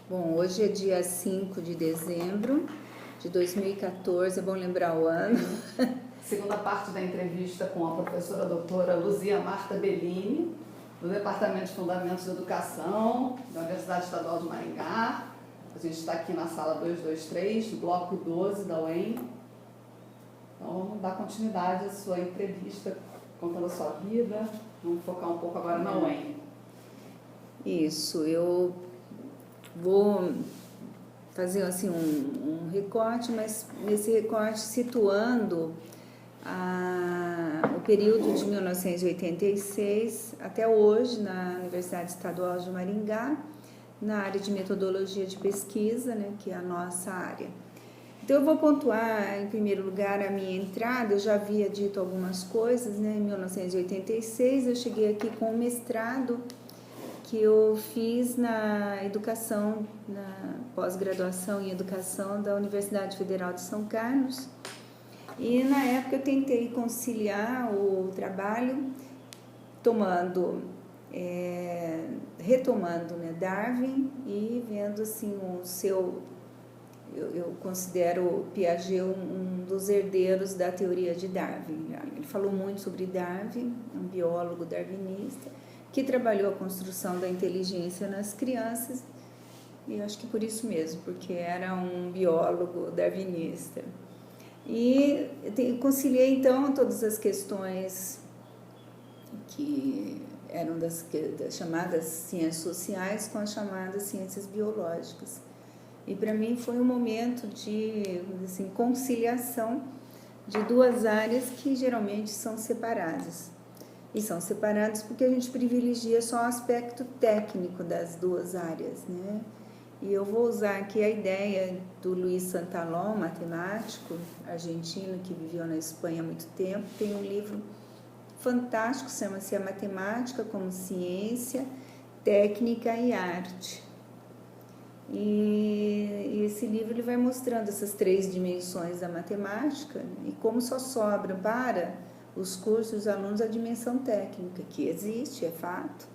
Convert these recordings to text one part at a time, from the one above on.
Bom, hoje é dia 5 de dezembro de 2014, é bom lembrar o ano. Segunda parte da entrevista com a professora doutora Luzia Marta Bellini, do Departamento de Fundamentos da Educação, da Universidade Estadual de Maringá. A gente está aqui na sala 223, do bloco 12 da UEM. Então, vamos dar continuidade à sua entrevista, contando a sua vida. Vamos focar um pouco agora na UEM. Isso, eu vou fazer assim um recorte, mas nesse recorte situando o período de 1986 até hoje na Universidade Estadual de Maringá, na área de metodologia de pesquisa, né, que é a nossa área. Então eu vou pontuar em primeiro lugar a minha entrada. Eu já havia dito algumas coisas, né? Em 1986 eu cheguei aqui com um mestrado que eu fiz na educação, na pós-graduação em educação da Universidade Federal de São Carlos. E na época eu tentei conciliar o trabalho retomando, né, Darwin e vendo assim o seu, eu considero Piaget um dos herdeiros da teoria de Darwin. Ele falou muito sobre Darwin, um biólogo darwinista, que trabalhou a construção da inteligência nas crianças, e acho que por isso mesmo, porque era um biólogo darwinista. E conciliei então todas as questões que eram das chamadas ciências sociais com as chamadas ciências biológicas. E para mim foi um momento de assim, conciliação de duas áreas que geralmente são separadas. E são separadas porque a gente privilegia só o aspecto técnico das duas áreas, né? E eu vou usar aqui a ideia do Luiz Santalón, matemático argentino que viveu na Espanha há muito tempo. Tem um livro fantástico, chama-se A Matemática como Ciência, Técnica e Arte. E esse livro ele vai mostrando essas três dimensões da matemática e como só sobra para os cursos e os alunos a dimensão técnica, que existe, é fato,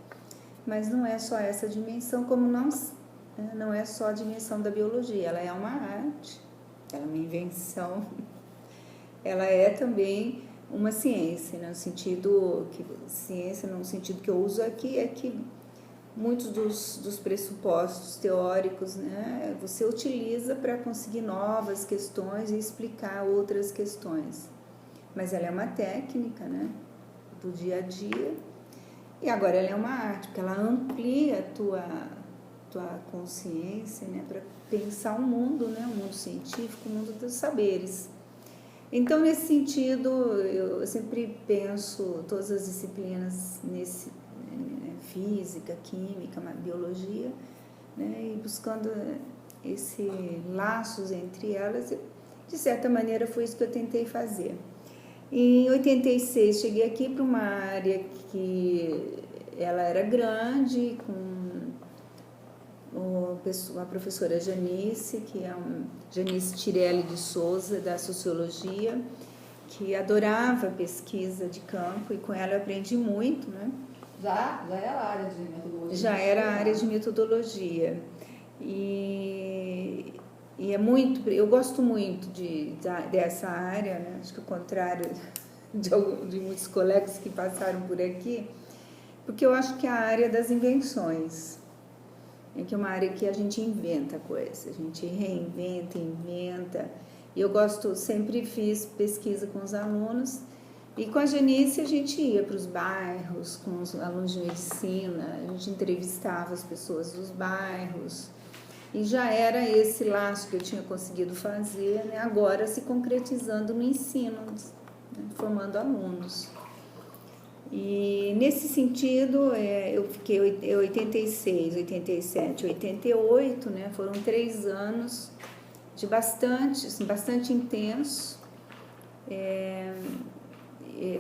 mas não é só essa dimensão, como não é só a dimensão da biologia, ela é uma arte, ela é uma invenção, ela é também uma ciência, no sentido que ciência no sentido que eu uso aqui é que muitos dos pressupostos teóricos, né, você utiliza para conseguir novas questões e explicar outras questões. Mas ela é uma técnica, né, do dia a dia. E agora ela é uma arte, porque ela amplia a tua consciência, né, para pensar o mundo, né, o mundo científico, o mundo dos saberes. Então, nesse sentido, eu sempre penso todas as disciplinas física, química, biologia, né, e buscando esses laços entre elas. De certa maneira, foi isso que eu tentei fazer. Em 86, cheguei aqui para uma área que ela era grande, com a professora Janice, que é Janice Tirelli de Souza, da Sociologia, que adorava pesquisa de campo, e com ela eu aprendi muito, né? Já era a área de metodologia? Já era a área de metodologia. E é muito, eu gosto muito dessa área, né? Acho que ao contrário de muitos colegas que passaram por aqui, porque eu acho que é a área das invenções, que é uma área que a gente inventa coisas, a gente reinventa, inventa. E eu sempre fiz pesquisa com os alunos, e com a Janice a gente ia para os bairros, com os alunos de medicina, a gente entrevistava as pessoas dos bairros, e já era esse laço que eu tinha conseguido fazer, né, agora se concretizando no ensino, né, formando alunos. E nesse sentido, eu fiquei 86, 87, 88, né, foram 3 anos de bastante intenso,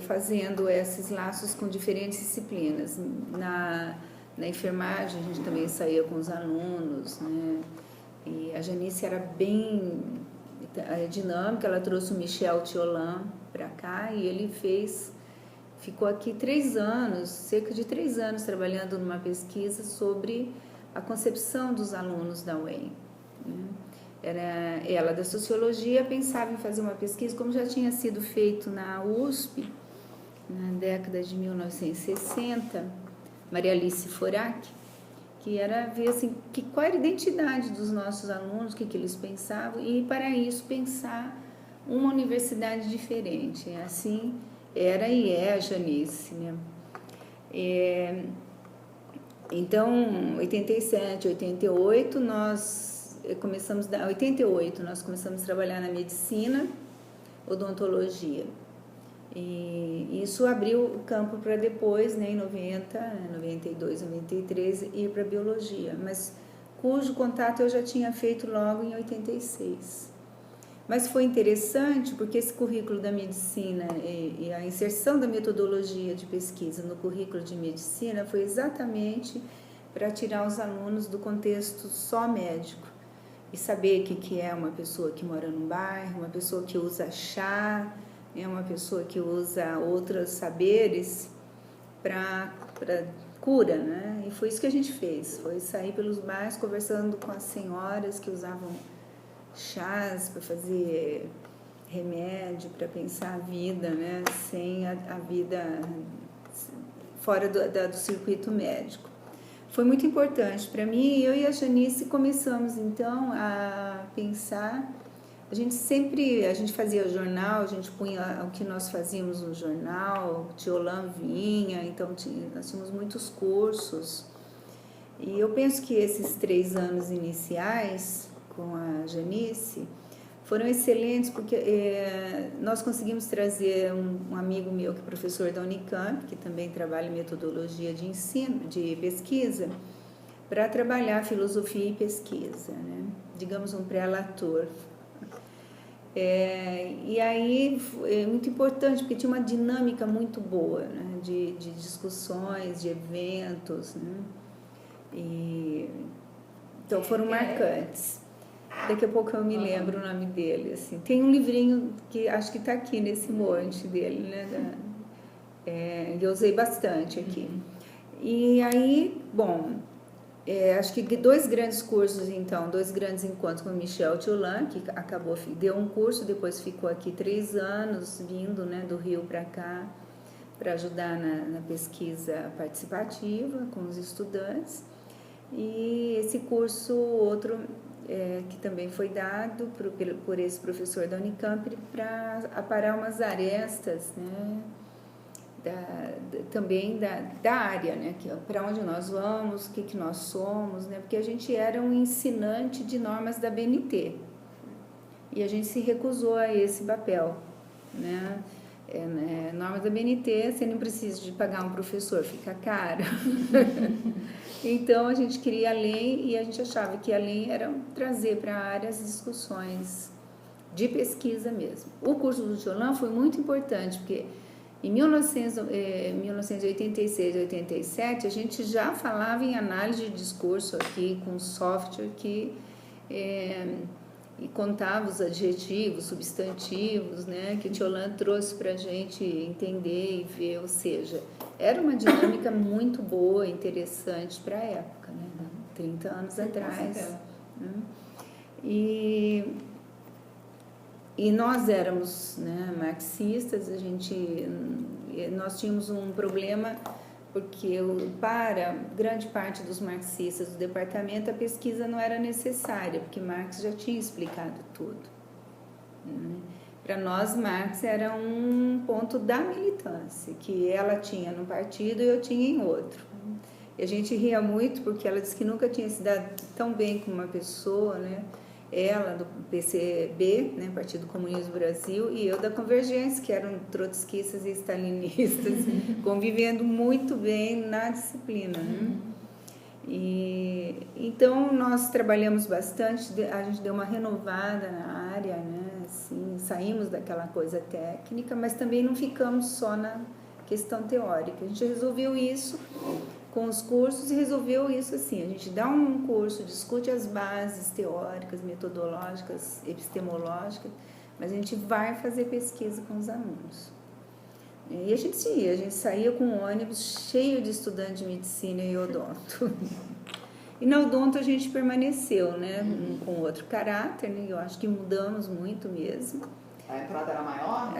fazendo esses laços com diferentes disciplinas. Na enfermagem, a gente também saía com os alunos, né? E a Janice era bem dinâmica, ela trouxe o Michel Thiolan para cá e ele ficou aqui 3 anos, cerca de 3 anos, trabalhando numa pesquisa sobre a concepção dos alunos da UEM, né? Ela da sociologia pensava em fazer uma pesquisa, como já tinha sido feito na USP, na década de 1960, Maria Alice Forac, que era ver assim, qual era a identidade dos nossos alunos, o que eles pensavam, e para isso pensar uma universidade diferente. Assim era e é a Janice, né? Então, 87, 88, nós começamos a trabalhar na medicina, odontologia. E isso abriu o campo para depois, né, em 90, 92, 93, ir para biologia, mas cujo contato eu já tinha feito logo em 86. Mas foi interessante porque esse currículo da medicina e a inserção da metodologia de pesquisa no currículo de medicina foi exatamente para tirar os alunos do contexto só médico e saber o que é uma pessoa que mora num bairro, uma pessoa que usa chá, uma pessoa que usa outros saberes para cura, né? E foi isso que a gente fez, foi sair pelos bairros conversando com as senhoras que usavam chás para fazer remédio, para pensar a vida, né? Sem a vida fora do circuito médico. Foi muito importante para mim. Eu e a Janice começamos então a pensar. A gente fazia jornal, a gente punha o que nós fazíamos no jornal, o Tiolan vinha, então nós tínhamos muitos cursos. E eu penso que esses 3 anos iniciais com a Janice foram excelentes, porque nós conseguimos trazer um amigo meu que é professor da Unicamp, que também trabalha em metodologia de ensino, de pesquisa, para trabalhar filosofia e pesquisa, né? Digamos um pré-lator. E aí é muito importante, porque tinha uma dinâmica muito boa, né? de discussões, de eventos, né? Então foram marcantes. Daqui a pouco eu me lembro o nome dele. Assim. Tem um livrinho que acho que está aqui nesse monte dele, né? Eu usei bastante aqui. E aí, bom, acho que 2 grandes cursos, então, 2 grandes encontros com o Michel Tiolan, que deu um curso, depois ficou aqui 3 anos, vindo, né, do Rio para cá, para ajudar na pesquisa participativa com os estudantes. E esse curso, outro, que também foi dado por esse professor da Unicamp, para aparar umas arestas, né, também da área, né, para onde nós vamos, o que nós somos, né, porque a gente era um ensinante de normas da BNT e a gente se recusou a esse papel, né. Normas da BNT, você não precisa de pagar um professor, fica caro. Então a gente queria a lei e a gente achava que a lei era trazer para a área as discussões de pesquisa mesmo. O curso do Tiolan foi muito importante, porque em 1986 e 87, a gente já falava em análise de discurso aqui, com software que e contava os adjetivos, substantivos, né, que Tiolan trouxe para a gente entender e ver, ou seja, era uma dinâmica muito boa, interessante para a época, né, 30 anos atrás. Né, e nós éramos, né, marxistas, nós tínhamos um problema, porque para grande parte dos marxistas do departamento a pesquisa não era necessária, porque Marx já tinha explicado tudo. Né? Para nós, Marx era um ponto da militância, que ela tinha num partido e eu tinha em outro. E a gente ria muito, porque ela disse que nunca tinha se dado tão bem com uma pessoa, né? Ela do PCB, né, Partido Comunista do Brasil, e eu da Convergência, que eram trotskistas e stalinistas, convivendo muito bem na disciplina. Né? E então nós trabalhamos bastante, a gente deu uma renovada na área, né? Assim, saímos daquela coisa técnica, mas também não ficamos só na questão teórica. A gente resolveu isso com os cursos e resolveu isso assim, a gente dá um curso, discute as bases teóricas, metodológicas, epistemológicas, mas a gente vai fazer pesquisa com os alunos. E a gente saía com um ônibus cheio de estudantes de medicina e odonto. E na odonto a gente permaneceu, né, com outro caráter, né, eu acho que mudamos muito mesmo. A entrada era maior?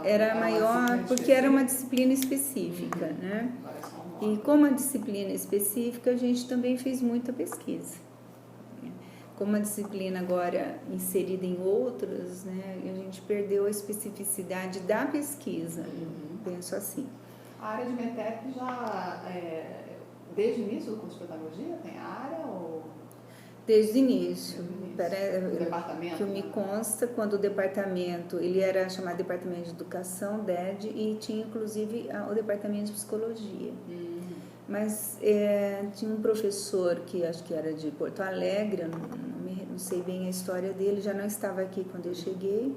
Era maior porque era uma disciplina específica, né? E como a disciplina específica, a gente também fez muita pesquisa. Como a disciplina agora inserida em outras, né, a gente perdeu a especificidade da pesquisa, penso assim. A área de METEP já, desde o início do curso de pedagogia, tem área ou... Desde o início. O departamento? Que me consta, quando o departamento, ele era chamado Departamento de Educação, DED, e tinha inclusive o Departamento de Psicologia. Mas tinha um professor que acho que era de Porto Alegre, não sei bem a história dele, já não estava aqui quando eu cheguei,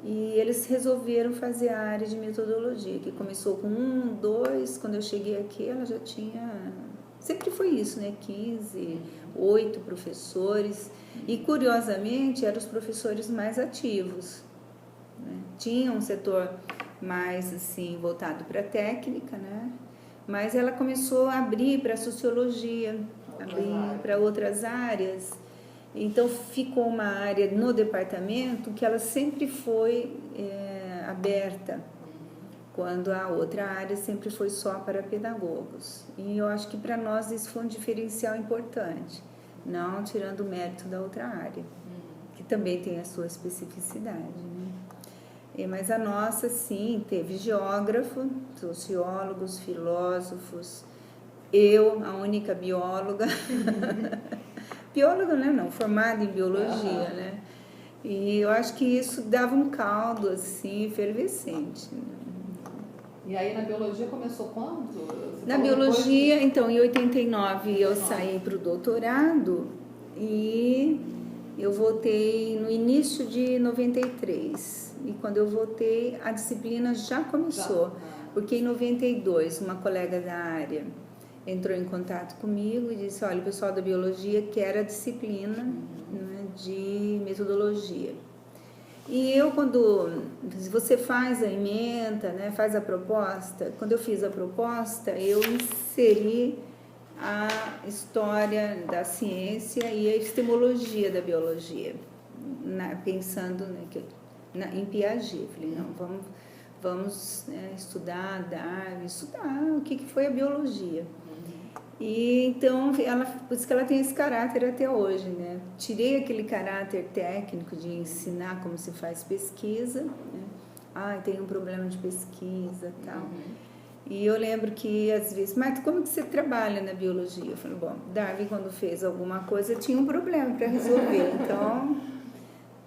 e eles resolveram fazer a área de metodologia, que começou com 1, 2, quando eu cheguei aqui ela já tinha, sempre foi isso, né, 15, 8 professores, e curiosamente eram os professores mais ativos, né? Tinha um setor mais assim voltado para a técnica, né? Mas ela começou a abrir para a sociologia, abrir para outras áreas. Então, ficou uma área no departamento que ela sempre foi aberta, quando a outra área sempre foi só para pedagogos. E eu acho que para nós isso foi um diferencial importante, não tirando o mérito da outra área, que também tem a sua especificidade, né? Mas a nossa, sim, teve geógrafo, sociólogos, filósofos, eu, a única bióloga, bióloga, né, não, formada em biologia, né, e eu acho que isso dava um caldo, assim, efervescente. E aí na biologia começou quando? Na biologia, então, em 89 eu saí para o doutorado e eu voltei no início de 93. E quando eu voltei, a disciplina já começou, porque em 92 uma colega da área entrou em contato comigo e disse, olha, o pessoal da biologia quer a disciplina, né, de metodologia. E eu, quando você faz a ementa, né, faz a proposta, quando eu fiz a proposta, eu inseri a história da ciência e a epistemologia da biologia, pensando, né, em Piaget. Falei, não, vamos estudar Darwin, estudar o que foi a biologia. E então, por isso que ela tem esse caráter até hoje, né? Tirei aquele caráter técnico de ensinar como se faz pesquisa, né? Tem um problema de pesquisa e tal. E eu lembro que, às vezes, mas como que você trabalha na biologia? Eu falei, bom, Darwin, quando fez alguma coisa, tinha um problema para resolver. Então,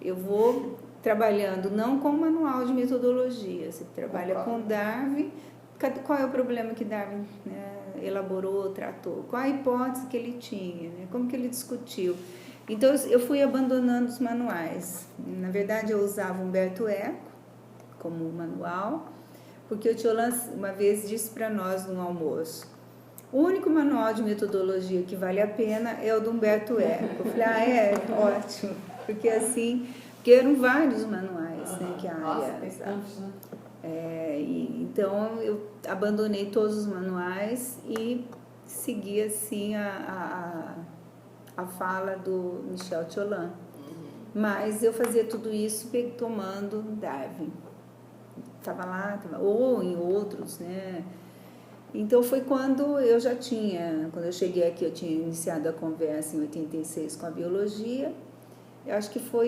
eu vou trabalhando não com manual de metodologia, você trabalha com Darwin. Qual é o problema que Darwin, né, elaborou, tratou? Qual a hipótese que ele tinha? Né? Como que ele discutiu? Então, eu fui abandonando os manuais. Na verdade, eu usava Humberto Eco como manual, porque o Tiolan uma vez disse para nós no almoço, o único manual de metodologia que vale a pena é o do Humberto Eco. Eu falei, ótimo, porque assim, porque eram vários manuais, né, que a área usava. Então eu abandonei todos os manuais e segui assim a fala do Michel Tiolan. Mas eu fazia tudo isso tomando Darwin. Estava lá, ou em outros, né? Então foi quando eu já tinha, quando eu cheguei aqui, eu tinha iniciado a conversa em 86 com a biologia. Eu acho que foram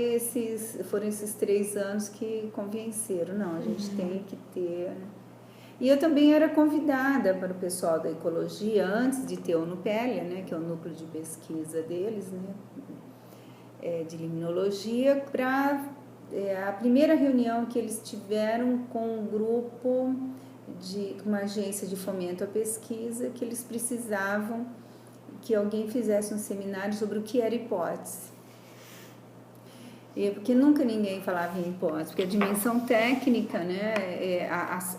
esses 3 anos que convenceram, não, a gente tem que ter. E eu também era convidada para o pessoal da ecologia, antes de ter o NUPELIA, né, que é o núcleo de pesquisa deles, né, de limnologia, para a primeira reunião que eles tiveram com um grupo de uma agência de fomento à pesquisa, que eles precisavam que alguém fizesse um seminário sobre o que era hipótese. Porque nunca ninguém falava em hipótese, porque a dimensão técnica, né,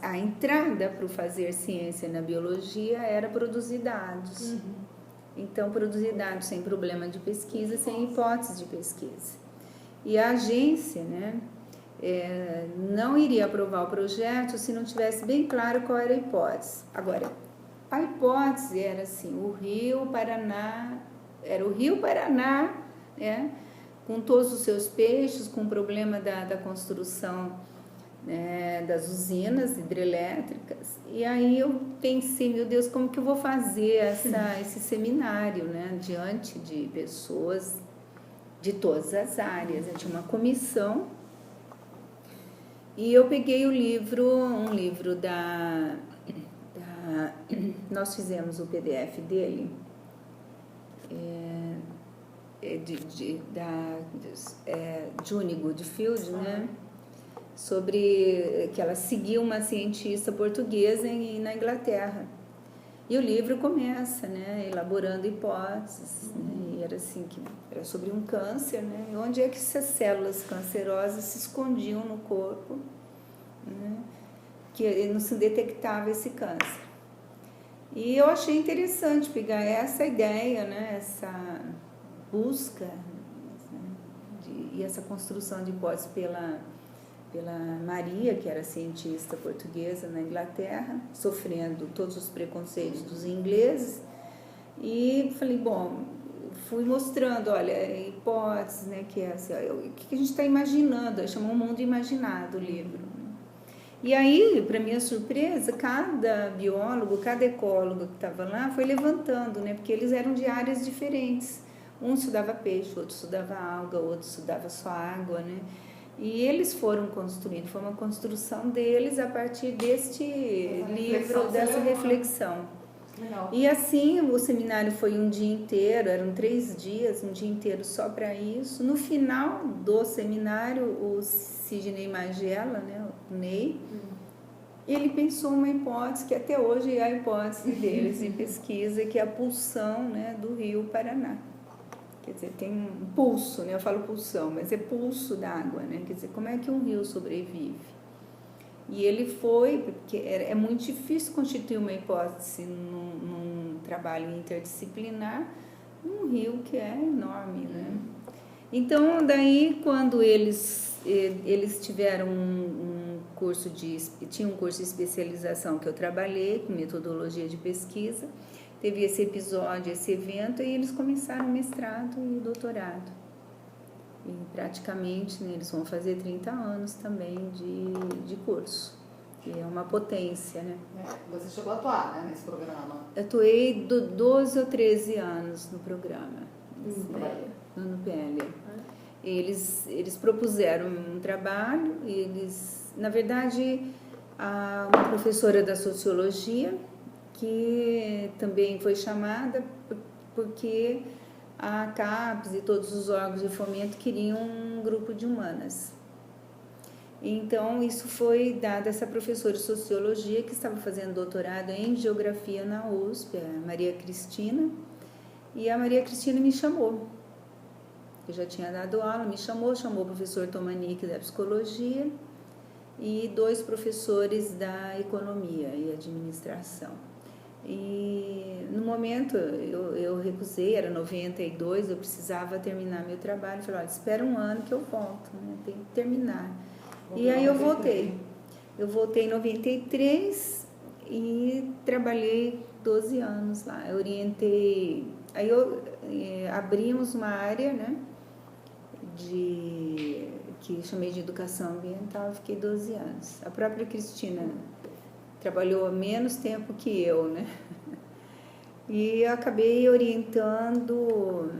a entrada para o fazer ciência na biologia era produzir dados. Então, produzir dados sem problema de pesquisa, sem hipótese de pesquisa. E a agência, né, não iria aprovar o projeto se não tivesse bem claro qual era a hipótese. Agora, A hipótese era assim, o Rio Paraná, era o Rio Paraná, né, com todos os seus peixes, com o problema da construção, né, das usinas hidrelétricas. E aí eu pensei, meu Deus, como que eu vou fazer esse seminário, né, diante de pessoas de todas as áreas. Eu tinha uma comissão e eu peguei um livro nós fizemos o PDF dele, June Goodfield, né? Sobre que ela seguiu uma cientista portuguesa na Inglaterra. E o livro começa, né, elaborando hipóteses, né, e era assim, que era sobre um câncer, né, e onde é que essas células cancerosas se escondiam no corpo, né, que não se detectava esse câncer. E eu achei interessante pegar essa ideia, né, essa busca, né, e essa construção de hipóteses pela Maria, que era cientista portuguesa na Inglaterra, sofrendo todos os preconceitos dos ingleses, e falei, bom, fui mostrando, olha, hipóteses, né, que é assim, o que a gente está imaginando, chamou Um Mundo Imaginado o livro. E aí, para minha surpresa, cada biólogo, cada ecólogo que estava lá foi levantando, né, porque eles eram de áreas diferentes. Um estudava peixe, outro estudava alga, outro estudava só água, né? E eles foram construindo, foi uma construção deles a partir deste livro, dessa reflexão. Legal. E assim, o seminário foi um dia inteiro, eram 3 dias, um dia inteiro só para isso. No final do seminário, o Sidney Magela, né, o Ney, ele pensou uma hipótese que até hoje é a hipótese deles de pesquisa, que é a pulsão, né, do Rio Paraná. Quer dizer, tem um pulso, né? Eu falo pulsão, mas é pulso d'água, né? Quer dizer, como é que um rio sobrevive? E ele foi, porque é muito difícil constituir uma hipótese num trabalho interdisciplinar, num rio que é enorme, né? Então, daí, quando eles tiveram tinha um curso de especialização que eu trabalhei, com metodologia de pesquisa, teve esse episódio, esse evento, e eles começaram mestrado e doutorado. E praticamente, né, eles vão fazer 30 anos também de curso, que é uma potência, né? Você chegou a atuar, né, nesse programa? Eu atuei 12 ou 13 anos no programa, no PL. Eles propuseram um trabalho, na verdade, uma professora da sociologia, que também foi chamada porque a CAPES e todos os órgãos de fomento queriam um grupo de humanas. Então, isso foi dado a essa professora de sociologia que estava fazendo doutorado em geografia na USP, a Maria Cristina, e a Maria Cristina me chamou. Eu já tinha dado aula, me chamou o professor Tomanique da psicologia e 2 professores da economia e administração. E no momento eu recusei, era 92, eu precisava terminar meu trabalho. Falei, olha, espera um ano que eu volto, né? Tem que terminar. E aí eu voltei. Eu voltei em 93 e trabalhei 12 anos lá. Eu orientei, aí abrimos uma área, né, que chamei de educação ambiental, eu fiquei 12 anos. A própria Cristina trabalhou menos tempo que eu, né? E eu acabei orientando.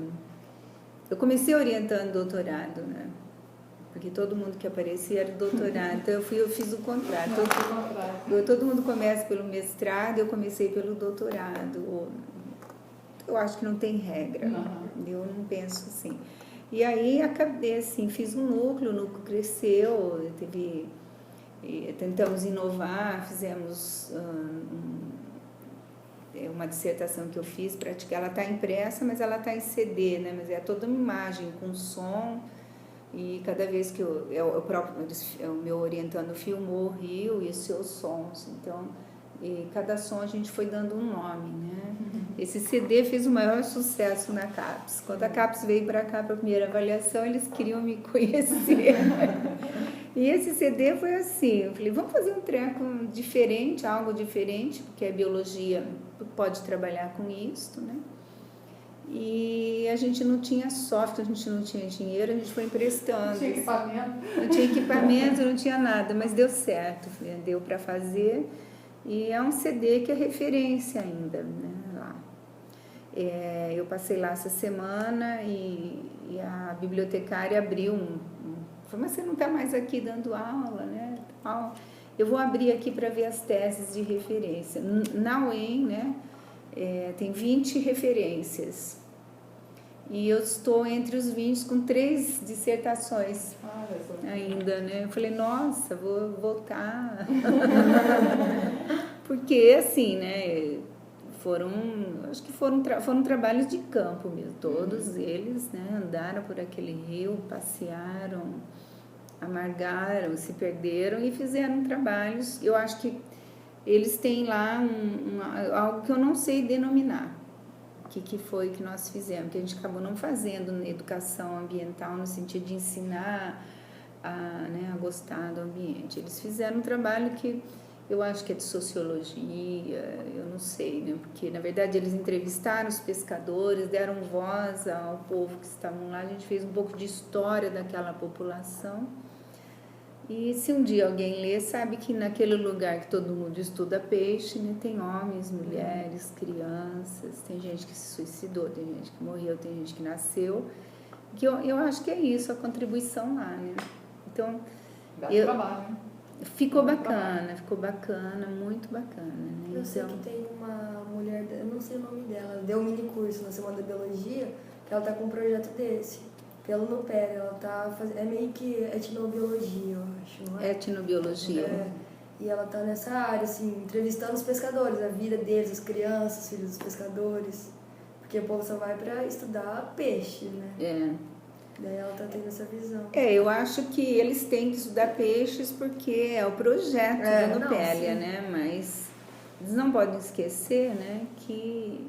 Eu comecei orientando doutorado, né? Porque todo mundo que aparecia era doutorado. Então eu fiz o contrário. Todo mundo começa pelo mestrado, eu comecei pelo doutorado. Eu acho que não tem regra, eu não penso assim. E aí acabei assim, fiz um núcleo, o núcleo cresceu, tentamos inovar, fizemos uma dissertação que eu fiz, ela está impressa, mas ela está em CD, né? Mas é toda uma imagem com som, e cada vez que o meu orientando filmou o rio e os seus sons, então cada som a gente foi dando um nome, né? Esse CD fez o maior sucesso na CAPES. Quando a CAPES veio para cá para a primeira avaliação, eles queriam me conhecer. E esse CD foi assim, eu falei, vamos fazer um treco diferente, algo diferente, porque a biologia pode trabalhar com isso, né? E a gente não tinha software, a gente não tinha dinheiro, a gente foi emprestando. Não tinha equipamento. Não tinha equipamento, não tinha nada, mas deu certo, deu para fazer. E é um CD que é referência ainda, né, lá. Eu passei lá essa semana e a bibliotecária abriu falou, mas você não está mais aqui dando aula, né? Eu vou abrir aqui para ver as teses de referência. Na UEM, né, tem 20 referências. E eu estou entre os 20 com 3 dissertações ainda, né? Eu falei, nossa, vou voltar. Porque, assim, né, acho que foram trabalhos de campo mesmo. Todos eles, né, andaram por aquele rio, passearam, amargaram, se perderam e fizeram trabalhos. Eu acho que eles têm lá algo que eu não sei denominar. O que foi que nós fizemos, que a gente acabou não fazendo na educação ambiental, no sentido de ensinar a gostar do ambiente. Eles fizeram um trabalho que eu acho que é de sociologia, eu não sei, né? Porque, na verdade, eles entrevistaram os pescadores, deram voz ao povo que estavam lá, a gente fez um pouco de história daquela população. E se um dia alguém lê, sabe que naquele lugar que todo mundo estuda peixe, né, tem homens, mulheres, crianças, tem gente que se suicidou, tem gente que morreu, tem gente que nasceu. Que eu acho que é isso, a contribuição lá, né? Então, trabalho, né? Ficou bacana, muito bacana. Né? Eu sei que tem uma mulher, eu não sei o nome dela, deu um mini curso na Semana da Biologia, que ela tá com um projeto desse. Pelo Nupéria, ela tá fazendo, é meio que etnobiologia, eu acho, não é? Etnobiologia. E ela tá nessa área, assim, entrevistando os pescadores, a vida deles, as crianças, os filhos dos pescadores, porque o povo só vai para estudar peixe, né? Daí ela tá tendo essa visão. Eu acho que eles têm que estudar peixes porque é o projeto do Nupéria, né? Mas eles não podem esquecer, né, que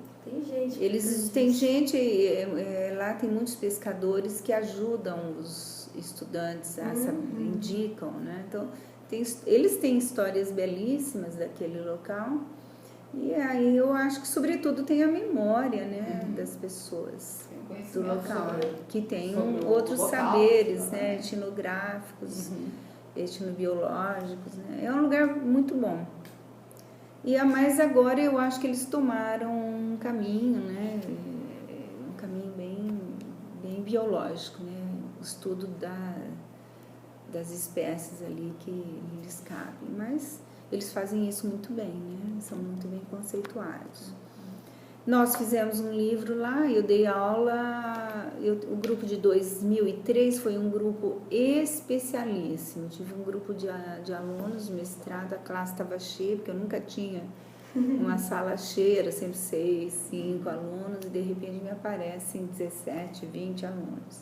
tem gente, lá tem muitos pescadores que ajudam os estudantes, indicam, né? Então, eles têm histórias belíssimas daquele local e aí eu acho que, sobretudo, tem a memória, né, das pessoas do local, que tem outros saberes, né, etnográficos, etnobiológicos, né? É um lugar muito bom. Mas agora eu acho que eles tomaram um caminho, né? Um caminho bem biológico, né? O estudo das espécies ali que lhes cabem. Mas eles fazem isso muito bem, né? São muito bem conceituados. Nós fizemos um livro lá, eu dei aula, o grupo de 2003 foi um grupo especialíssimo. Tive um grupo de alunos, mestrado, a classe estava cheia, porque eu nunca tinha uma sala cheia, era sempre 6, 5 alunos, e de repente me aparecem 17, 20 alunos.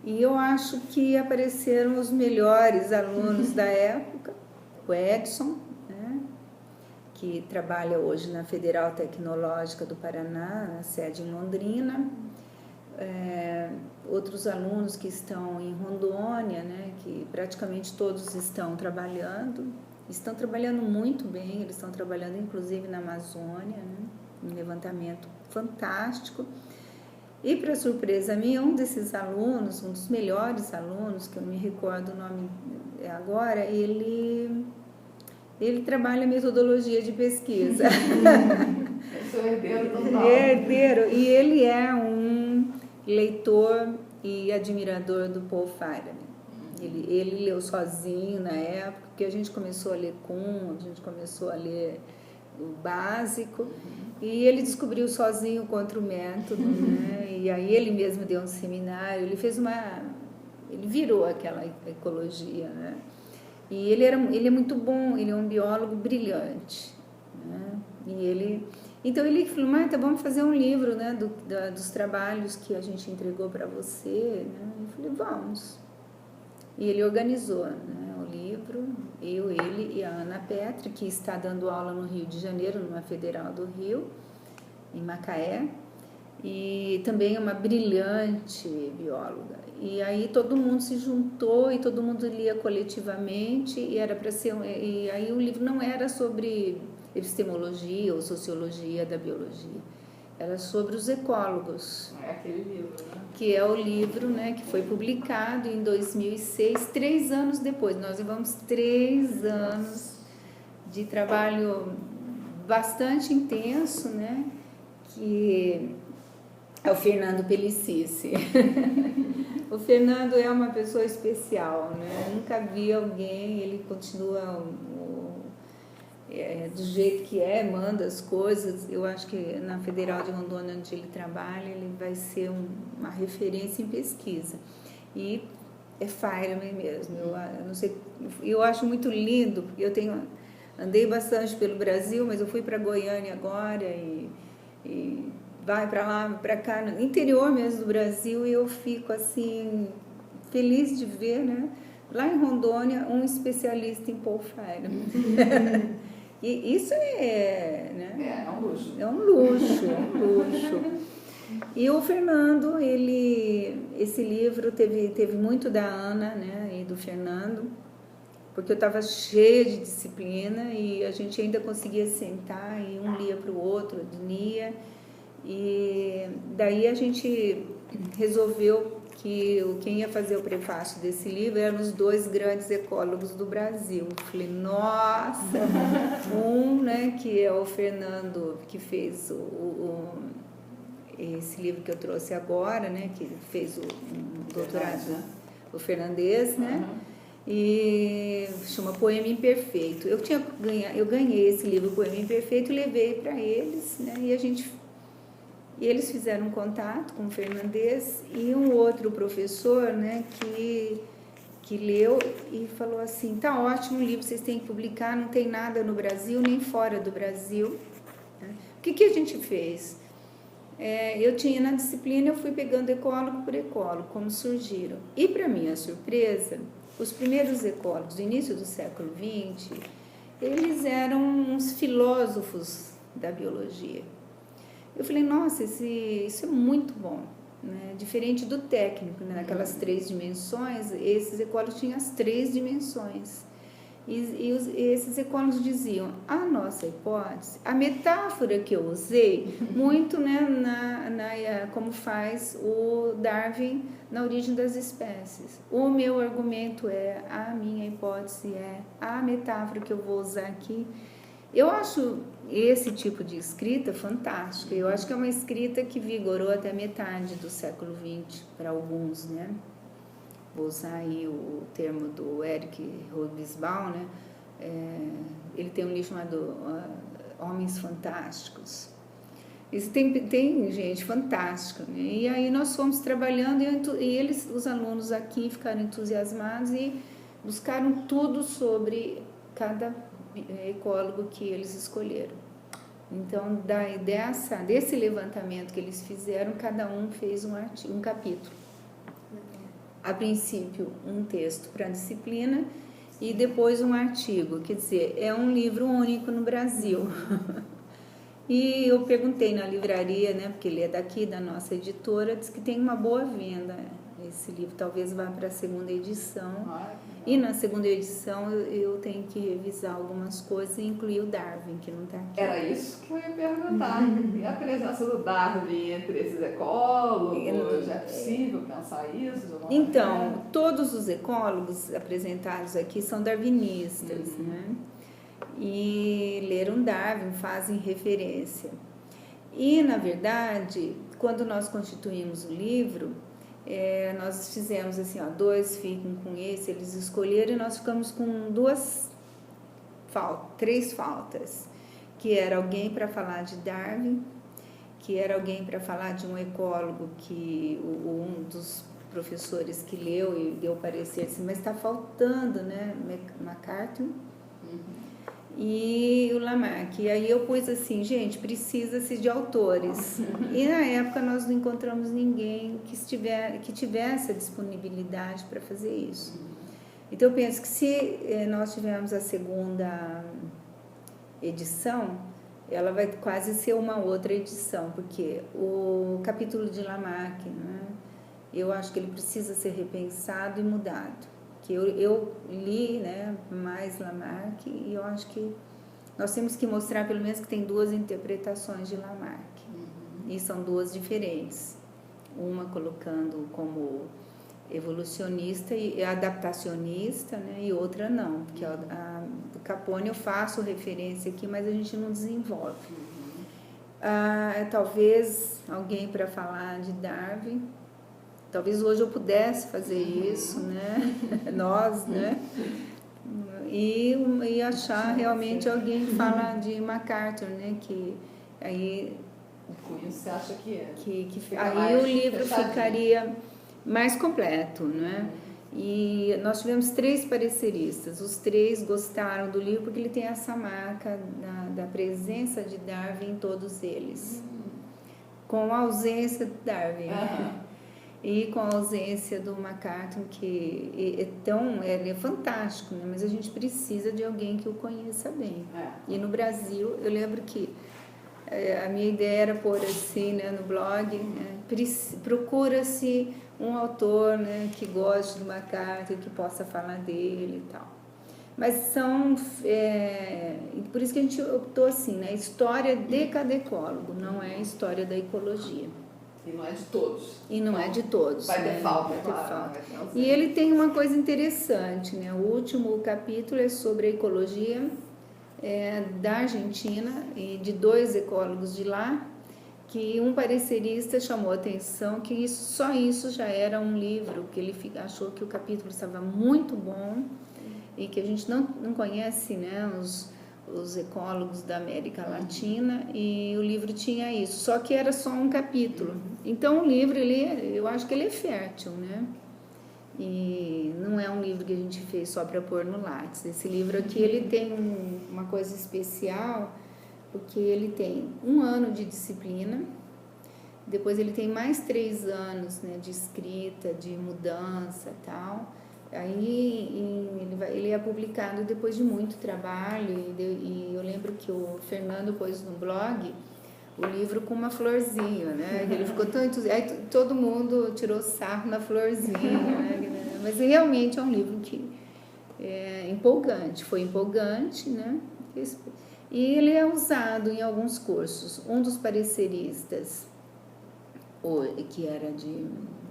E eu acho que apareceram os melhores alunos da época, o Edson, que trabalha hoje na Federal Tecnológica do Paraná, na sede em Londrina, outros alunos que estão em Rondônia, né, que praticamente todos estão trabalhando muito bem, eles estão trabalhando inclusive na Amazônia, né, um levantamento fantástico. E, para surpresa minha, um desses alunos, um dos melhores alunos, que eu não me recordo o nome agora, ele trabalha metodologia de pesquisa. Esse é o herdeiro total. Herdeiro. E ele é um leitor e admirador do Paul Feyerabend. Ele leu sozinho na época, porque a gente começou a ler a gente começou a ler o básico, e ele descobriu sozinho contra o método, né? E aí ele mesmo deu um seminário, ele virou aquela ecologia, né? E ele é muito bom, ele é um biólogo brilhante, né? Então ele falou, Marta, vamos fazer um livro, né, dos trabalhos que a gente entregou para você, né? Eu falei, vamos. E ele organizou, né, o livro, ele e a Ana Petri, que está dando aula no Rio de Janeiro, numa Federal do Rio, em Macaé. e também é uma brilhante bióloga. E aí todo mundo se juntou e todo mundo lia coletivamente e era para ser, e aí o livro não era sobre epistemologia ou sociologia da biologia, era sobre os ecólogos. É aquele livro, né? Que é o livro, né, que foi publicado em 2006, 3 anos depois. Nós levamos 3 anos de trabalho bastante intenso, né, que é o Fernando Pelicici. O Fernando é uma pessoa especial, né? Nunca vi alguém, ele continua do jeito que é, manda as coisas. Eu acho que na Federal de Rondônia, onde ele trabalha, ele vai ser uma referência em pesquisa. E é fireman mesmo. Eu não sei, eu acho muito lindo, porque andei bastante pelo Brasil, mas eu fui para Goiânia agora e vai para lá, para cá, no interior mesmo do Brasil, e eu fico assim feliz de ver, né? Lá em Rondônia, um especialista em Paul Fireman. E isso né? É um luxo. É um luxo, um luxo. E o Fernando, esse livro teve muito da Ana, né, e do Fernando, porque eu estava cheia de disciplina e a gente ainda conseguia sentar e um lia para o outro, lia. E daí a gente resolveu que quem ia fazer o prefácio desse livro eram os 2 grandes ecólogos do Brasil. Eu falei, nossa! Né, que é o Fernando, que fez esse livro que eu trouxe agora, né, que fez o doutorado, o Fernandês, né? E chama Poema Imperfeito. Eu ganhei esse livro, Poema Imperfeito, e levei para eles, né? E eles fizeram um contato com o Fernandês e um outro professor, né, que leu e falou assim, tá ótimo o livro, vocês têm que publicar, não tem nada no Brasil nem fora do Brasil. O que a gente fez? Eu tinha na disciplina, eu fui pegando ecólogo por ecólogo, como surgiram. E para minha surpresa, os primeiros ecólogos do início do século XX, eles eram uns filósofos da biologia. Eu falei, nossa, isso é muito bom, né? Diferente do técnico, né? Aquelas 3 dimensões, esses ecólogos tinham as 3 dimensões. E esses ecólogos diziam, a nossa hipótese, a metáfora que eu usei, muito, né, como faz o Darwin na Origem das Espécies. O meu argumento a minha hipótese a metáfora que eu vou usar aqui. Eu acho esse tipo de escrita fantástica. Eu acho que é uma escrita que vigorou até metade do século XX para alguns, né? Vou usar aí o termo do Eric Hobsbawm, né? Ele tem um livro chamado Homens Fantásticos. Isso tem gente fantástica, né? E aí nós fomos trabalhando e os alunos aqui ficaram entusiasmados e buscaram tudo sobre cada ecólogo que eles escolheram. Então, desse levantamento que eles fizeram, cada um fez um capítulo. A princípio, um texto para a disciplina e depois um artigo. Quer dizer, é um livro único no Brasil. E eu perguntei na livraria, né, porque ele é daqui, da nossa editora, diz que tem uma boa venda. Esse livro talvez vá para a 2ª edição. E na 2ª edição eu tenho que revisar algumas coisas e incluir o Darwin, que não está aqui. Era isso que eu ia perguntar. E a presença do Darwin entre esses ecólogos? É possível pensar isso? Então, todos os ecólogos apresentados aqui são darwinistas, né? E leram Darwin, fazem referência. E, na verdade, quando nós constituímos o livro, nós fizemos assim, 2 ficam com esse, eles escolheram, e nós ficamos com 3 faltas, que era alguém para falar de Darwin, que era alguém para falar de um ecólogo que um dos professores que leu e deu parecer assim, mas está faltando, né, McCarthy, e o Lamarck. E aí eu pus assim, gente, precisa-se de autores. E na época nós não encontramos ninguém que tivesse a disponibilidade para fazer isso. Então eu penso que se nós tivermos a 2ª edição, ela vai quase ser uma outra edição, porque o capítulo de Lamarck, né, eu acho que ele precisa ser repensado e mudado. Que eu li, né, mais Lamarck, e eu acho que nós temos que mostrar pelo menos que tem duas interpretações de Lamarck. E são duas diferentes. Uma colocando como evolucionista e adaptacionista, né, e outra não, porque a do Capone eu faço referência aqui, mas a gente não desenvolve. Talvez alguém para falar de Darwin, talvez hoje eu pudesse fazer isso, né, nós, né, e achar realmente alguém que fala de MacArthur, né, que aí com isso você acha que é? Aí o livro ficaria mais completo, né? E nós tivemos 3 pareceristas, os 3 gostaram do livro porque ele tem essa marca da presença de Darwin em todos eles, com a ausência de Darwin, né? E com a ausência do MacArthur, que ele é fantástico, né? Mas a gente precisa de alguém que o conheça bem. E no Brasil, eu lembro que a minha ideia era pôr assim, né, no blog, né, procura-se um autor, né, que goste do MacArthur, que possa falar dele e tal. Mas são, por isso que a gente optou assim, né, história de cada ecólogo, não é história da ecologia. E não é de todos. E não é de todos. Vai ter falta, vai ter claro. falta. E ele tem uma coisa interessante, né, o último capítulo é sobre a ecologia da Argentina e de 2 ecólogos de lá, que um parecerista chamou a atenção que só isso já era um livro, que ele achou que o capítulo estava muito bom e que a gente não conhece, né, os ecólogos da América Latina, e o livro tinha isso, só que era só um capítulo. Então o livro, eu acho que ele é fértil, né? E não é um livro que a gente fez só para pôr no Lattes. Esse livro aqui, ele tem uma coisa especial, porque ele tem 1 ano de disciplina, depois ele tem mais 3 anos, né, de escrita, de mudança e tal. Aí ele é publicado depois de muito trabalho, e eu lembro que o Fernando pôs no blog o livro com uma florzinha, né? Ele ficou tão entusiasmado, aí todo mundo tirou sarro na florzinha, né? Mas realmente é um livro que é empolgante, foi empolgante, né? E ele é usado em alguns cursos. Um dos pareceristas, que era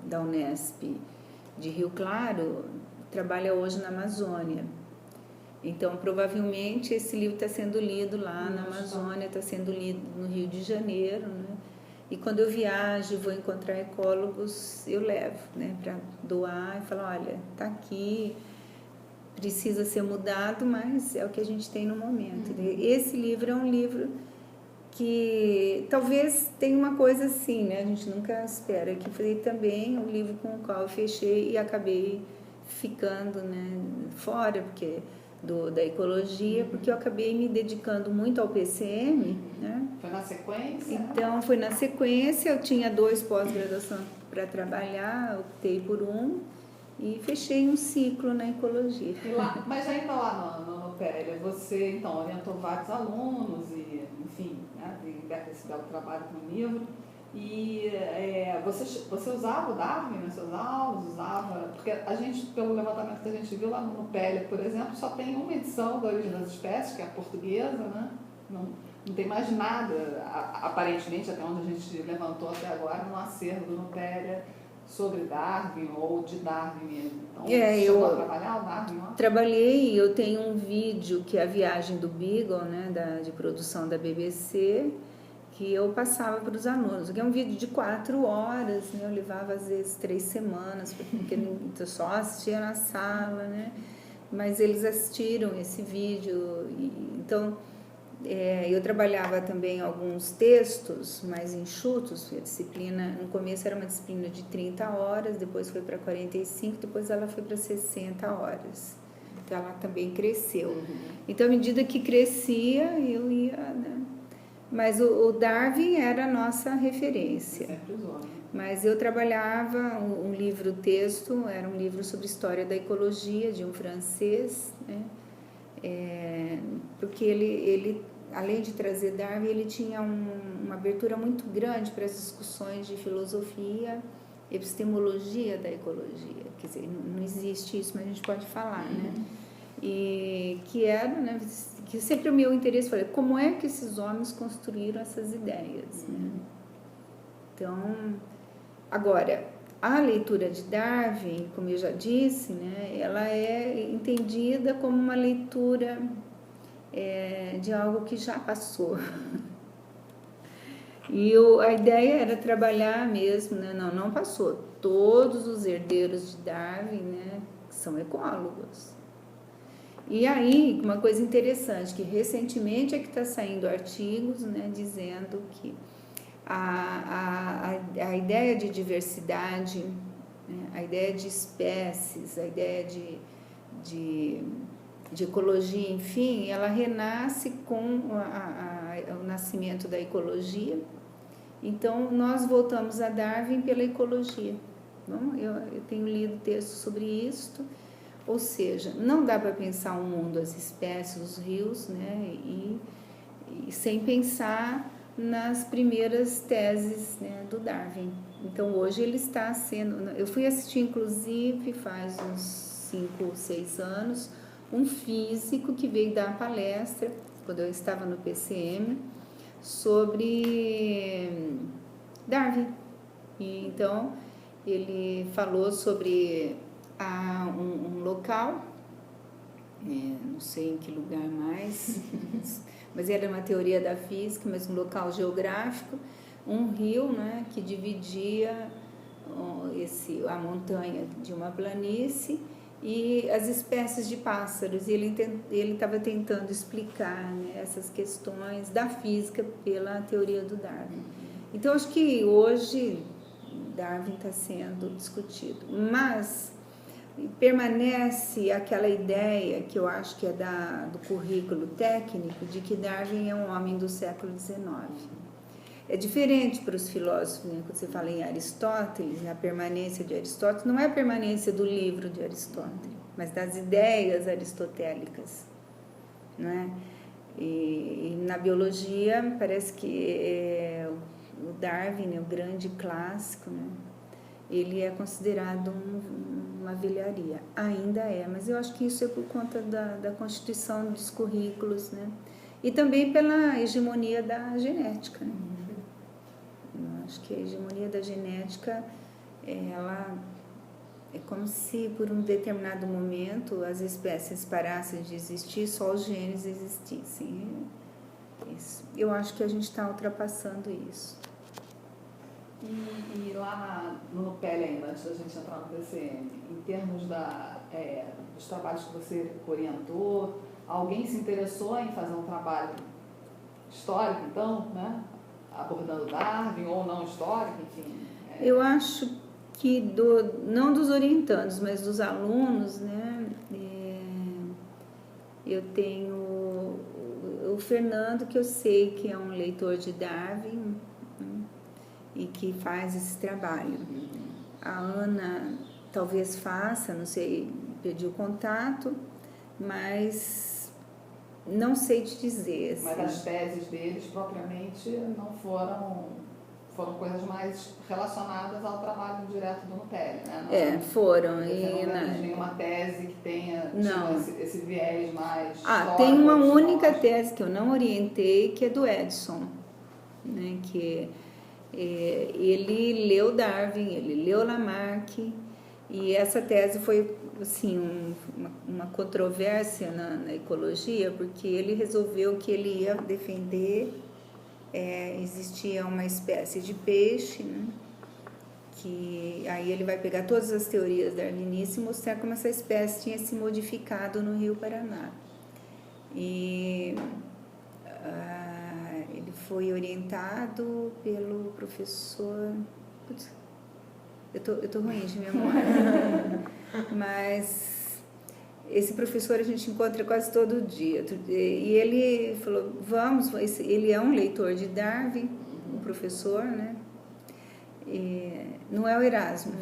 da Unesp de Rio Claro, trabalha hoje na Amazônia. Então, provavelmente, esse livro está sendo lido lá na Amazônia, está sendo lido no Rio de Janeiro, né? E quando eu viajo e vou encontrar ecólogos, eu levo, né, para doar e falar, olha, está aqui, precisa ser mudado, mas é o que a gente tem no momento. Esse livro é um livro que talvez tenha uma coisa assim, né? A gente nunca espera, que foi também um livro com o qual eu fechei e acabei ficando, né, fora, porque da ecologia, porque eu acabei me dedicando muito ao PCM, né? Foi na sequência? Então, foi na sequência, eu tinha 2 pós-graduação para trabalhar, optei por um e fechei um ciclo na ecologia. Mas ainda lá no PL, você então orientou vários alunos e, enfim, né, liberta esse belo trabalho no livro. E você usava o Darwin nas suas aulas? Porque a gente, pelo levantamento que a gente viu lá no PL, por exemplo, só tem uma edição da Origem das Espécies, que é a portuguesa, né? Não tem mais nada, aparentemente, até onde a gente levantou até agora, no acervo no PL sobre Darwin ou de Darwin mesmo. Então, você chegou a trabalhar o Darwin lá? Trabalhei, eu tenho um vídeo que é a viagem do Beagle, né, de produção da BBC, que eu passava para os alunos, que é um vídeo de 4 horas, né? Eu levava às vezes 3 semanas, porque eu só assistia na sala, né? Mas eles assistiram esse vídeo, então eu trabalhava também alguns textos mais enxutos. A disciplina, no começo era uma disciplina de 30 horas, depois foi para 45, depois ela foi para 60 horas. Então ela também cresceu. Então, à medida que crescia, eu ia, né? Mas o Darwin era a nossa referência. Sempre usou, né? Mas eu trabalhava um livro-texto, era um livro sobre história da ecologia, de um francês, né? Porque ele além de trazer Darwin, ele tinha uma abertura muito grande para as discussões de filosofia, epistemologia da ecologia. Quer dizer, não existe isso, mas a gente pode falar, né? E que era, né, que sempre o meu interesse foi como é que esses homens construíram essas ideias, né? Então, agora, a leitura de Darwin, como eu já disse, né, ela é entendida como uma leitura de algo que já passou. E a ideia era trabalhar mesmo, né? Não passou. Todos os herdeiros de Darwin, né, são ecólogos. E aí, uma coisa interessante, que recentemente é que está saindo artigos, né, dizendo que a ideia de diversidade, né, a ideia de espécies, a ideia de ecologia, enfim, ela renasce com o nascimento da ecologia. Então, nós voltamos a Darwin pela ecologia. Bom, eu tenho lido textos sobre isso, ou seja, não dá para pensar o mundo, as espécies, os rios, né, e sem pensar nas primeiras teses, né, do Darwin. Então, hoje ele está sendo... Eu fui assistir, inclusive, faz uns 5 ou 6 anos, um físico que veio dar palestra, quando eu estava no PCM, sobre Darwin. E, então, ele falou sobre um local, não sei em que lugar mais, mas era uma teoria da física, mas um local geográfico, um rio, né, que dividia a montanha de uma planície e as espécies de pássaros. E ele estava tentando explicar, né, essas questões da física pela teoria do Darwin. Então, acho que hoje Darwin está sendo discutido, mas permanece aquela ideia que eu acho que é do currículo técnico de que Darwin é um homem do século XIX. É diferente para os filósofos, né? Quando você fala em Aristóteles, a permanência de Aristóteles não é a permanência do livro de Aristóteles, mas das ideias aristotélicas, não é? E na biologia parece que o Darwin, o grande clássico, né? Ele é considerado uma velharia, ainda é, mas eu acho que isso é por conta da constituição dos currículos, né? E também pela hegemonia da genética, né? Eu acho que a hegemonia da genética, ela é como se por um determinado momento as espécies parassem de existir, só os genes existissem. Eu acho que a gente está ultrapassando isso. E lá no Nupélia ainda, antes da gente entrar no PCM, em termos dos trabalhos que você orientou, alguém se interessou em fazer um trabalho histórico, então, né? Abordando Darwin ou não histórico, enfim? Eu acho que, não dos orientandos, mas dos alunos, né? Eu tenho o Fernando, que eu sei que é um leitor de Darwin, né, e que faz esse trabalho. A Ana talvez faça, não sei, perdi o contato, mas não sei te dizer. Assim. Mas as teses deles propriamente não foram coisas mais relacionadas ao trabalho direto do Nupélia, né? Foram. Você não tem nenhuma tese que tenha esse viés mais histórico. Tem uma única tese que eu não orientei, que é do Edson, né? Que ele leu Darwin, ele leu Lamarck, e essa tese foi assim, uma controvérsia na ecologia, porque ele resolveu que ele ia defender, existia uma espécie de peixe, né, que aí ele vai pegar todas as teorias darwinistas e mostrar como essa espécie tinha se modificado no Rio Paraná. E ele foi orientado pelo professor... Eu tô ruim de memória, mas esse professor a gente encontra quase todo dia. E ele falou, ele é um leitor de Darwin, um professor, né? Não é o Erasmo.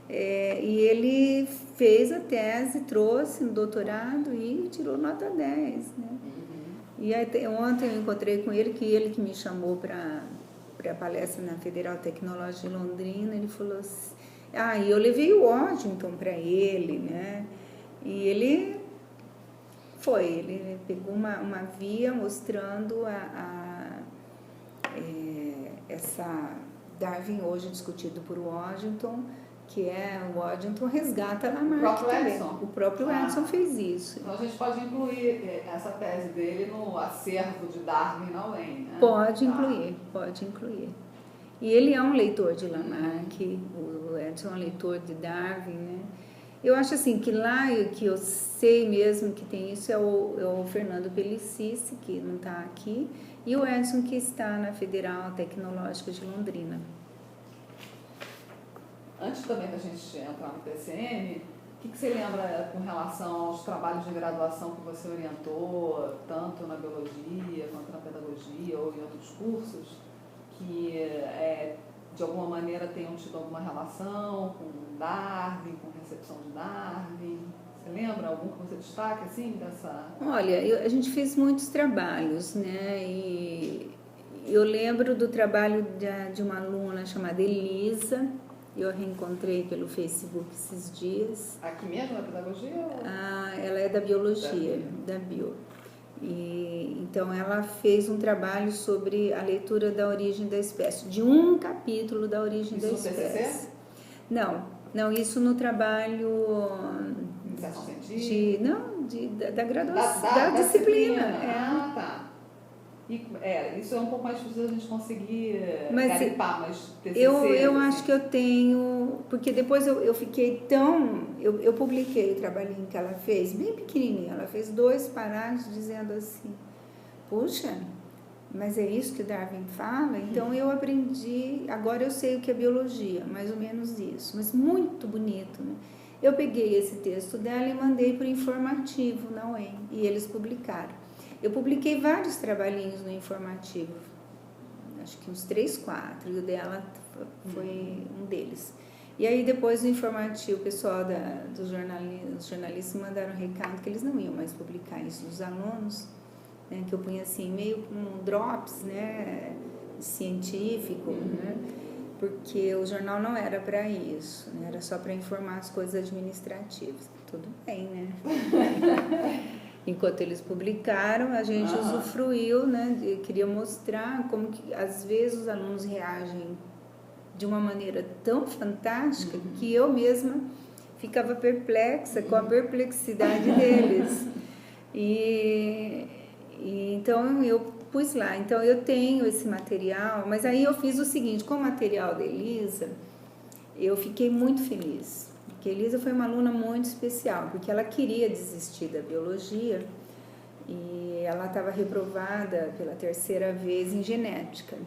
E ele fez a tese, trouxe no doutorado e tirou nota 10, né? E aí, ontem eu encontrei com ele, ele que me chamou para a palestra na Federal Tecnológica de Londrina. Ele falou assim, e eu levei o Washington para ele, né? E ele pegou uma via mostrando essa Darwin hoje discutido por Washington, que o Washington resgata Lamarck também. O próprio Edison fez isso. Então a gente pode incluir essa tese dele no acervo de Darwin na UEM, né? Pode incluir. E ele é um leitor de Lamarck, o Edison é um leitor de Darwin, né? Eu acho assim que lá, que eu sei mesmo que tem isso, é o Fernando Pellicis, que não está aqui, e o Edson, que está na Federal Tecnológica de Londrina. Antes também da gente entrar no TCM, o que você lembra com relação aos trabalhos de graduação que você orientou, tanto na biologia quanto na pedagogia ou em outros cursos, que de alguma maneira tenham tido alguma relação com Darwin, com recepção de Darwin? Você lembra algum que você destaque assim dessa? Olha, a gente fez muitos trabalhos, né? E eu lembro do trabalho de uma aluna chamada Elisa. Eu a reencontrei pelo Facebook esses dias. Aqui mesmo na pedagogia? Ela é da biologia, da bio. E então ela fez um trabalho sobre a leitura da origem da espécie, de um capítulo da origem da espécie. TCC? Não, isso no trabalho iniciação científica? Da graduação, da disciplina. Tá. Isso é um pouco mais difícil a gente conseguir garimpar, mas TCC... Eu acho que eu tenho, porque depois eu fiquei tão... Eu publiquei o trabalhinho que ela fez, bem pequenininho, ela fez 2 parágrafos dizendo assim, puxa, mas é isso que o Darwin fala? Então eu aprendi, agora eu sei o que é biologia, mais ou menos isso, mas muito bonito, né? Eu peguei esse texto dela e mandei para o informativo na UEM, e eles publicaram. Eu publiquei vários trabalhinhos no informativo, acho que uns 3, 4, e o dela foi um deles. E aí depois no informativo, o pessoal dos jornalistas mandaram um recado que eles não iam mais publicar isso dos alunos, né, que eu punha assim, meio com um drops, né, científico, né, porque o jornal não era para isso, né, era só para informar as coisas administrativas. Tudo bem, né? Enquanto eles publicaram, a gente usufruiu, né? Eu queria mostrar como que às vezes os alunos reagem de uma maneira tão fantástica que eu mesma ficava perplexa com a perplexidade deles. E então eu pus lá. Então eu tenho esse material, mas aí eu fiz o seguinte, com o material da Elisa, eu fiquei muito feliz. Porque a Elisa foi uma aluna muito especial, porque ela queria desistir da biologia e ela estava reprovada pela 3ª vez em genética.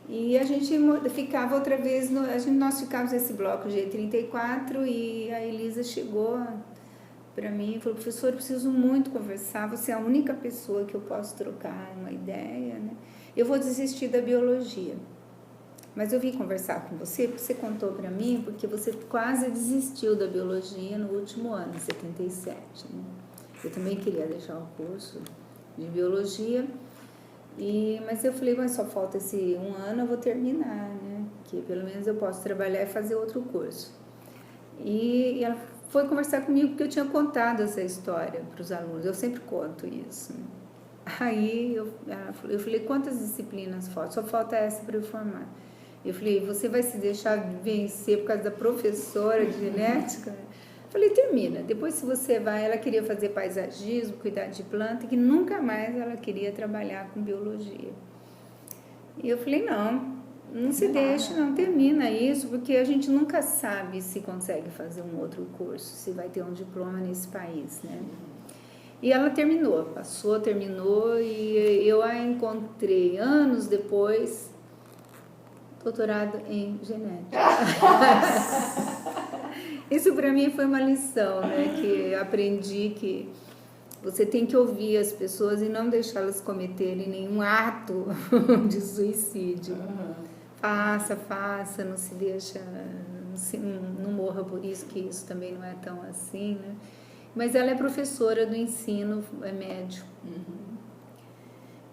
E a gente ficava outra vez, nós ficávamos nesse bloco G34 e a Elisa chegou para mim e falou, professor, eu preciso muito conversar, você é a única pessoa que eu posso trocar uma ideia, né? Eu vou desistir da biologia. Mas eu vim conversar com você porque você contou para mim, porque você quase desistiu da biologia no último ano, em 77. Né? Eu também queria deixar o curso de biologia, mas eu falei, mas só falta esse 1 ano, eu vou terminar, né? Que pelo menos eu posso trabalhar e fazer outro curso. E ela foi conversar comigo porque eu tinha contado essa história para os alunos, eu sempre conto isso. Né? Aí eu falei, quantas disciplinas faltam? Só falta essa para eu formar. Eu falei, você vai se deixar vencer por causa da professora de genética? Eu falei, termina. Depois, se você vai, ela queria fazer paisagismo, cuidar de planta, que nunca mais ela queria trabalhar com biologia. E eu falei, não se deixe, não termina isso, porque a gente nunca sabe se consegue fazer um outro curso, se vai ter um diploma nesse país, né? E ela terminou, e eu a encontrei anos depois, doutorado em genética. Isso para mim foi uma lição, né? Que eu aprendi que você tem que ouvir as pessoas e não deixá-las cometerem nenhum ato de suicídio. Faça, não se deixa, não morra por isso, que isso também não é tão assim, né? Mas ela é professora do ensino médio.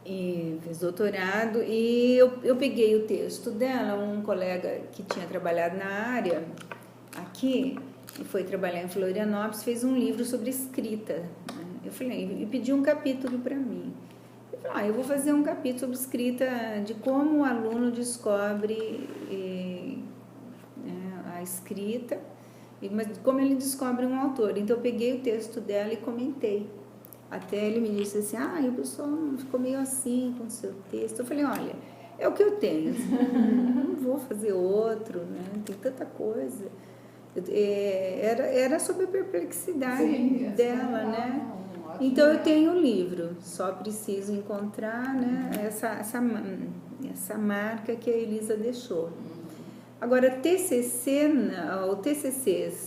e fez doutorado, e eu peguei o texto dela, um colega que tinha trabalhado na área aqui, e foi trabalhar em Florianópolis, fez um livro sobre escrita, né? Eu falei, e pediu um capítulo para mim. Eu falei, eu vou fazer um capítulo sobre escrita, de como o aluno descobre a escrita, mas como ele descobre um autor. Então eu peguei o texto dela e comentei. Até ele me disse assim, o pessoal ficou meio assim com o seu texto. Eu falei, olha, é o que eu tenho, assim, não vou fazer outro, né? Tem tanta coisa. Era sobre a perplexidade dela, né? Então eu tenho o livro, só preciso encontrar, né, essa marca que a Elisa deixou. Agora, TCCs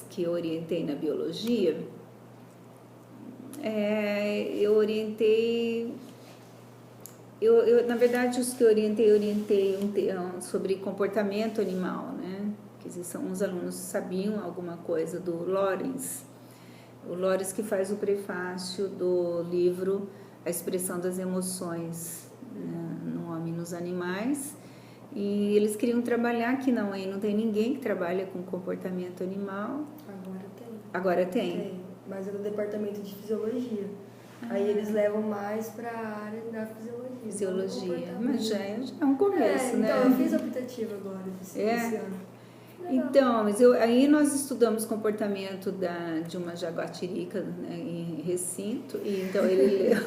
que eu orientei na biologia, eu orientei, na verdade, os que eu orientei sobre comportamento animal, né? Quer dizer, uns alunos sabiam alguma coisa do Lorenz, o Lorenz que faz o prefácio do livro A Expressão das Emoções, né, no Homem e nos Animais, e eles queriam trabalhar, que não tem ninguém que trabalha com comportamento animal. Agora tem? Mas é do departamento de fisiologia. Aí eles levam mais para a área da fisiologia. Mas já é um começo, né? Então, eu fiz optativa agora esse ano. Então, aí nós estudamos comportamento de uma jaguatirica, né, em recinto, e então ele leu.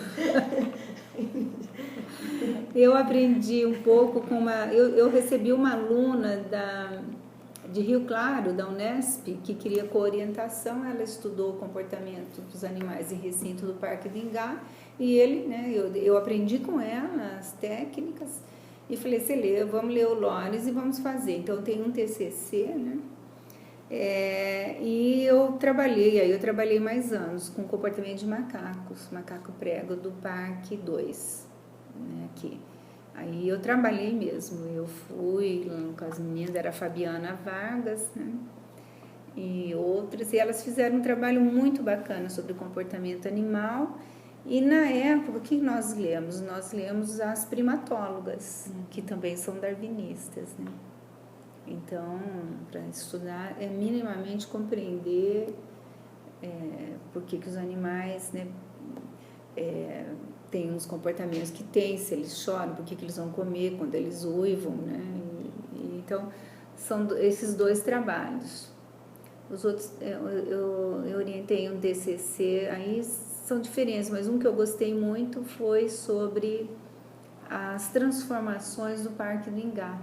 Eu aprendi um pouco eu recebi uma aluna de Rio Claro, da Unesp, que queria coorientação. Ela estudou o comportamento dos animais em recinto do Parque do Ingá, e eu aprendi com ela as técnicas, e falei, vamos ler o Lorenz e vamos fazer. Então tem um TCC, né? E eu trabalhei mais anos com comportamento de macacos, macaco prego do Parque 2, né, aqui. Aí eu trabalhei mesmo, eu fui com as meninas, era a Fabiana Vargas, né, e outras, e elas fizeram um trabalho muito bacana sobre o comportamento animal. E na época, o que nós lemos? Nós lemos as primatólogas, que também são darwinistas, né? Então, para estudar, é minimamente compreender por que os animais, né, têm uns comportamentos que têm, se eles choram, por que eles vão comer quando eles uivam, né? Então, são esses dois trabalhos. Os outros, eu orientei um TCC, aí são diferentes, mas um que eu gostei muito foi sobre as transformações do Parque do Ingá.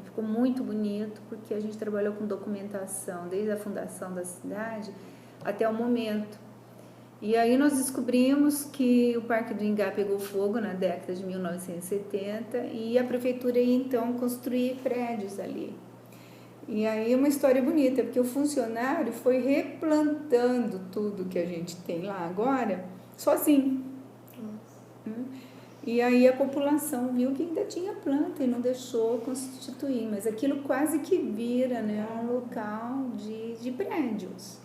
Ficou muito bonito, porque a gente trabalhou com documentação desde a fundação da cidade até o momento. E aí nós descobrimos que o Parque do Ingá pegou fogo na década de 1970 e a prefeitura ia então construir prédios ali. E aí é uma história bonita, porque o funcionário foi replantando tudo que a gente tem lá agora, sozinho. E aí a população viu que ainda tinha planta e não deixou constituir, mas aquilo quase que vira, né, um local de prédios.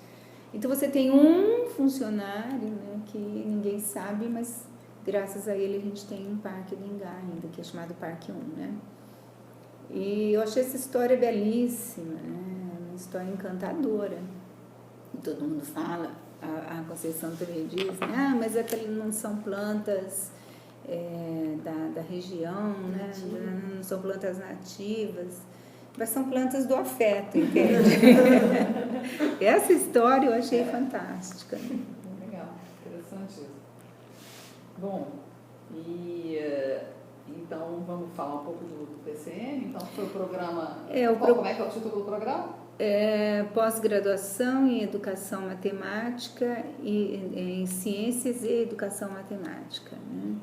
Então você tem um funcionário, né, que ninguém sabe, mas graças a ele a gente tem um Parque do Ingá ainda, que é chamado Parque 1, né? E eu achei essa história belíssima, né? Uma história encantadora. E todo mundo fala, a Conceição também diz, né? Mas aquelas não são plantas da região, né? Não são plantas nativas, mas são plantas do afeto, entende? Essa história eu achei fantástica. Legal, interessante isso. Bom, então, vamos falar um pouco do PCM. Então, foi o programa... Como é que é o título do programa? Pós-graduação em Educação Matemática e em Ciências e Educação Matemática, né?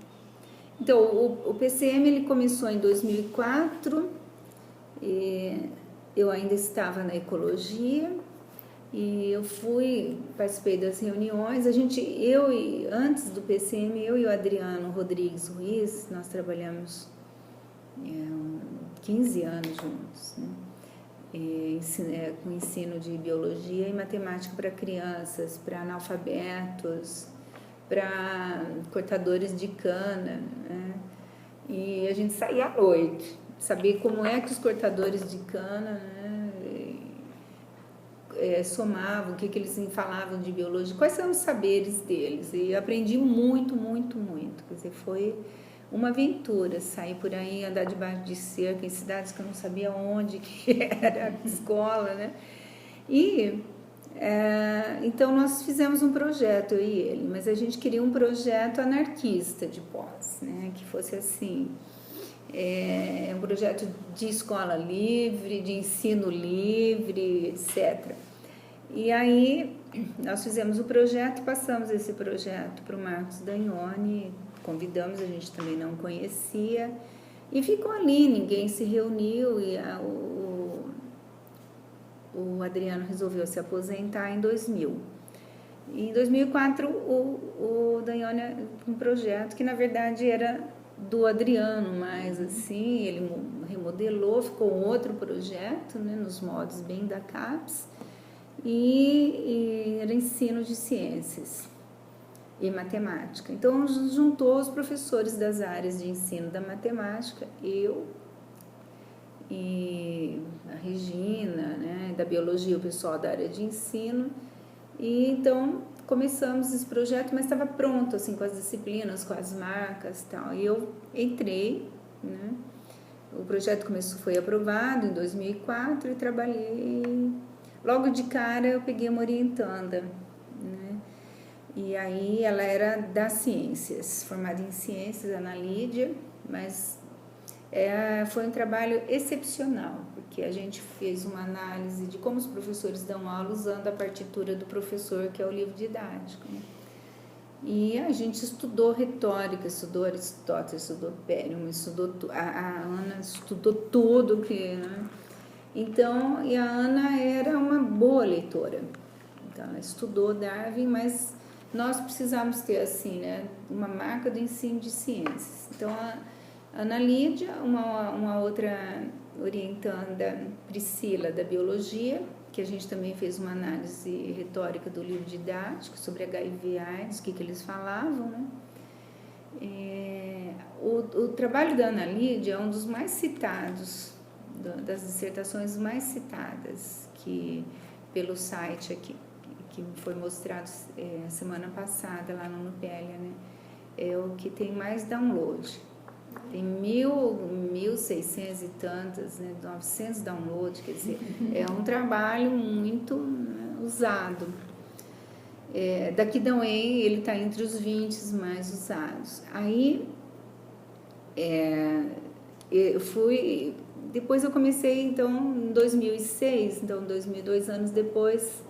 Então, o PCM ele começou em 2004, eu ainda estava na ecologia, e eu participei das reuniões. Antes do PCM, eu e o Adriano Rodrigues Ruiz, nós trabalhamos 15 anos juntos, né? Com ensino de biologia e matemática para crianças, para analfabetos, para cortadores de cana, né? E a gente saía à noite, saber como é que os cortadores de cana, né, somavam, o que eles falavam de biologia, quais são os saberes deles. E aprendi muito, muito, muito. Quer dizer, foi uma aventura sair por aí, andar debaixo de cerca em cidades que eu não sabia onde que era a escola, né? E então nós fizemos um projeto, eu e ele, mas a gente queria um projeto anarquista de pós, né? Que fosse assim, um projeto de escola livre, de ensino livre, etc. E aí nós fizemos o projeto, passamos esse projeto para o Marcos Dagnoni, convidamos, a gente também não conhecia, e ficou ali, ninguém se reuniu, e o Adriano resolveu se aposentar em 2000. E em 2004, o Dagnoni, um projeto que na verdade era do Adriano, mas assim, ele remodelou, ficou outro projeto, né, nos moldes bem da CAPES, e era ensino de ciências e matemática. Então, juntou os professores das áreas de ensino da matemática, eu e a Regina, né, da biologia, o pessoal da área de ensino, e então começamos esse projeto, mas estava pronto, assim, com as disciplinas, com as marcas e tal, e eu entrei, né, o projeto foi aprovado em 2004 e trabalhei, logo de cara eu peguei uma orientanda, né, e aí ela era das ciências, formada em ciências, Ana Lídia, mas foi um trabalho excepcional, porque a gente fez uma análise de como os professores dão aula usando a partitura do professor, que é o livro didático, né? E a gente estudou retórica, estudou Aristóteles, estudou Perelman, a Ana estudou tudo que, né? Então, e a Ana era uma boa leitora, então ela estudou Darwin, mas nós precisávamos ter assim, né, uma marca do ensino de ciências. Então a Ana Lídia, uma outra orientanda, Priscila, da biologia, que a gente também fez uma análise retórica do livro didático sobre HIV/AIDS, o que eles falavam, né? O trabalho da Ana Lídia é um dos mais citados, das dissertações mais citadas pelo site aqui, que foi mostrado semana passada lá no Nupélia, né? É o que tem mais download. Tem 1.600 e tantas, né, 900 downloads, quer dizer, é um trabalho muito, né, usado. Daqui da UEM, ele está entre os 20 mais usados. Aí, depois eu comecei, então, em 2006, então, 2 anos depois,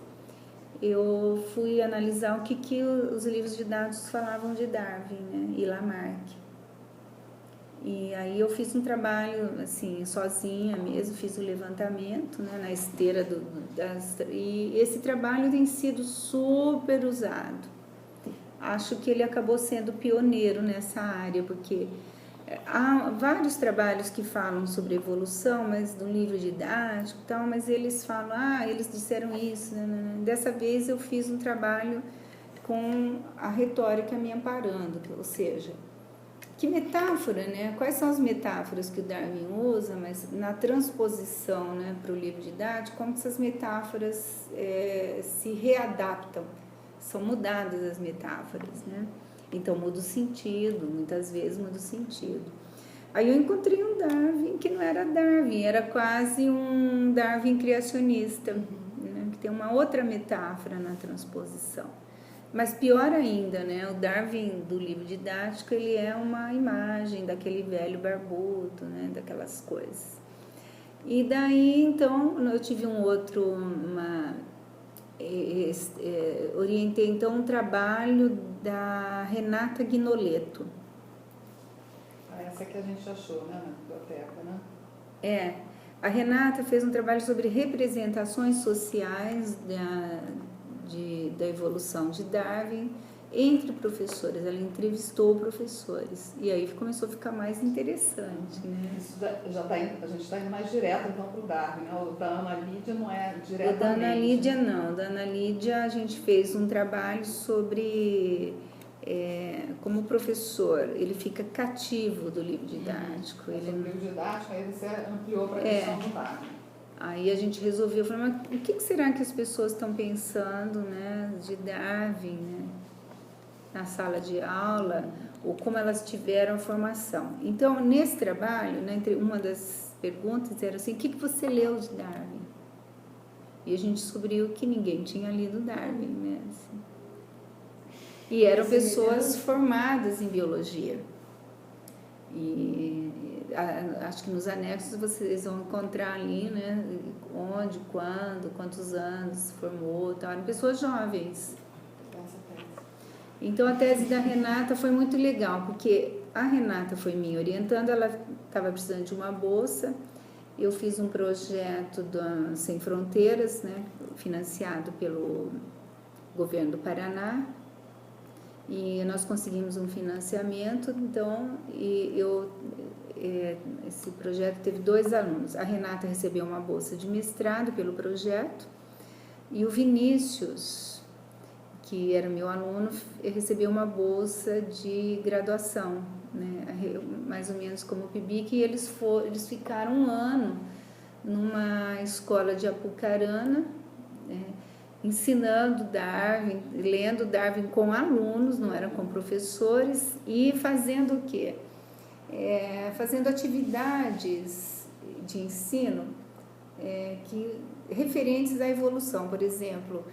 eu fui analisar o que os livros didáticos falavam de Darwin, né, e Lamarck. E aí eu fiz um trabalho, assim, sozinha mesmo, fiz o levantamento, né, na esteira e esse trabalho tem sido super usado. Acho que ele acabou sendo pioneiro nessa área, porque há vários trabalhos que falam sobre evolução, mas no livro didático e tal, mas eles falam, eles disseram isso, né? Dessa vez eu fiz um trabalho com a retórica me amparando, ou seja, que metáfora, né? Quais são as metáforas que o Darwin usa, mas na transposição, né, para o livro didático, como essas metáforas se readaptam, são mudadas as metáforas, né? Então muda o sentido, muitas vezes muda o sentido. Aí eu encontrei um Darwin que não era Darwin, era quase um Darwin criacionista, né, que tem uma outra metáfora na transposição. Mas pior ainda, né, o Darwin do livro didático, ele é uma imagem daquele velho barbudo, né, daquelas coisas. E daí, então, eu tive orientei então um trabalho da Renata Guinoletto. Essa que a gente achou, né, na biblioteca, né? A Renata fez um trabalho sobre representações sociais da evolução de Darwin entre professores. Ela entrevistou professores e aí começou a ficar mais interessante, né? Isso a gente está indo mais direto então para o Darwin, né? O da Ana Lídia não é diretamente. O da Ana Lídia não. Da Ana Lídia a gente fez um trabalho sobre como professor, ele fica cativo do livro didático. O livro didático, aí você ampliou para a questão do Darwin. Aí a gente resolveu, falou, mas o que será que as pessoas estão pensando, né, de Darwin, né, na sala de aula, ou como elas tiveram a formação. Então, nesse trabalho, né, uma das perguntas era assim, o que você leu de Darwin? E a gente descobriu que ninguém tinha lido Darwin, né, assim. E eram pessoas formadas em biologia. E acho que nos anexos vocês vão encontrar ali, né, onde, quando, quantos anos se formou, tal. Eram pessoas jovens. Então a tese da Renata foi muito legal, porque a Renata foi me orientando, ela estava precisando de uma bolsa, eu fiz um projeto do Sem Fronteiras, né, financiado pelo governo do Paraná, e nós conseguimos um financiamento, então esse projeto teve 2 alunos. A Renata recebeu uma bolsa de mestrado pelo projeto, e o Vinícius, que era meu aluno, recebeu uma bolsa de graduação, né, mais ou menos como o PIBIC, e eles ficaram 1 ano numa escola de Apucarana, né, ensinando Darwin, lendo Darwin com alunos, não era com professores, e fazendo o quê? Fazendo atividades de ensino referentes à evolução. Por exemplo,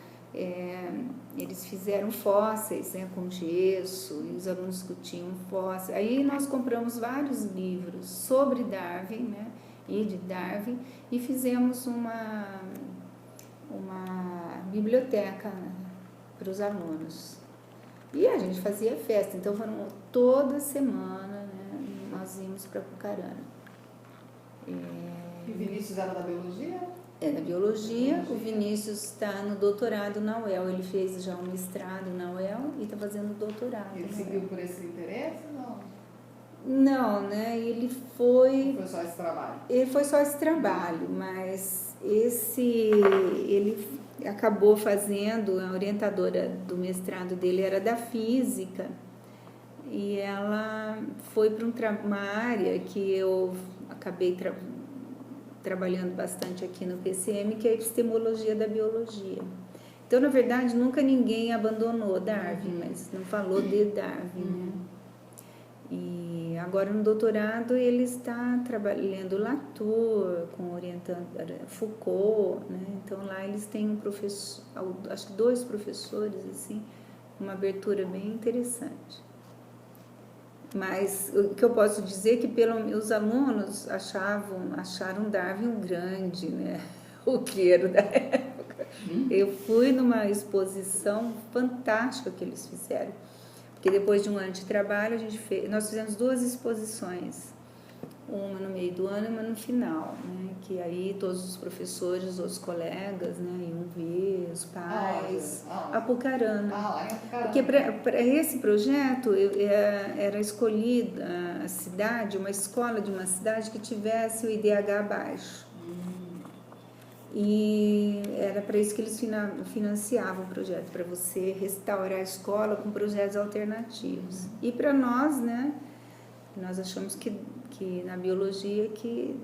eles fizeram fósseis, né, com gesso, e os alunos discutiam fósseis. Aí nós compramos vários livros sobre Darwin, né, e de Darwin, e fizemos uma biblioteca para os alunos. E a gente fazia festa, então foram toda semana, né, nós íamos para Apucarana. E o Vinícius era da biologia? É da biologia. O Vinícius está no doutorado na UEL, ele fez já um mestrado na UEL e está fazendo doutorado. Ele seguiu por esse interesse ou não? Não, né, ele foi... Foi só esse trabalho? Ele foi só esse trabalho, mas ele acabou fazendo, a orientadora do mestrado dele era da física, e ela foi para uma área que eu acabei trabalhando bastante aqui no PCM, que é a epistemologia da biologia. Então, na verdade, nunca ninguém abandonou Darwin, mas não falou de Darwin, né? E agora no doutorado ele está trabalhando Latour, orientando Foucault, né? Então lá eles têm um professor, acho que 2 professores, assim, uma abertura bem interessante. Mas o que eu posso dizer é que os alunos acharam Darwin um grande, né, roqueiro da época. Eu fui numa exposição fantástica que eles fizeram, porque depois de um ano de trabalho nós fizemos 2 exposições, uma no meio do ano e uma no final, né, que aí todos os professores, os colegas, né, iam ver, os pais, Apucarana. Porque para esse projeto era escolhida a cidade, uma escola de uma cidade que tivesse o IDH baixo. E era para isso que eles financiavam o projeto, para você restaurar a escola com projetos alternativos. E para nós, né, nós achamos que na biologia que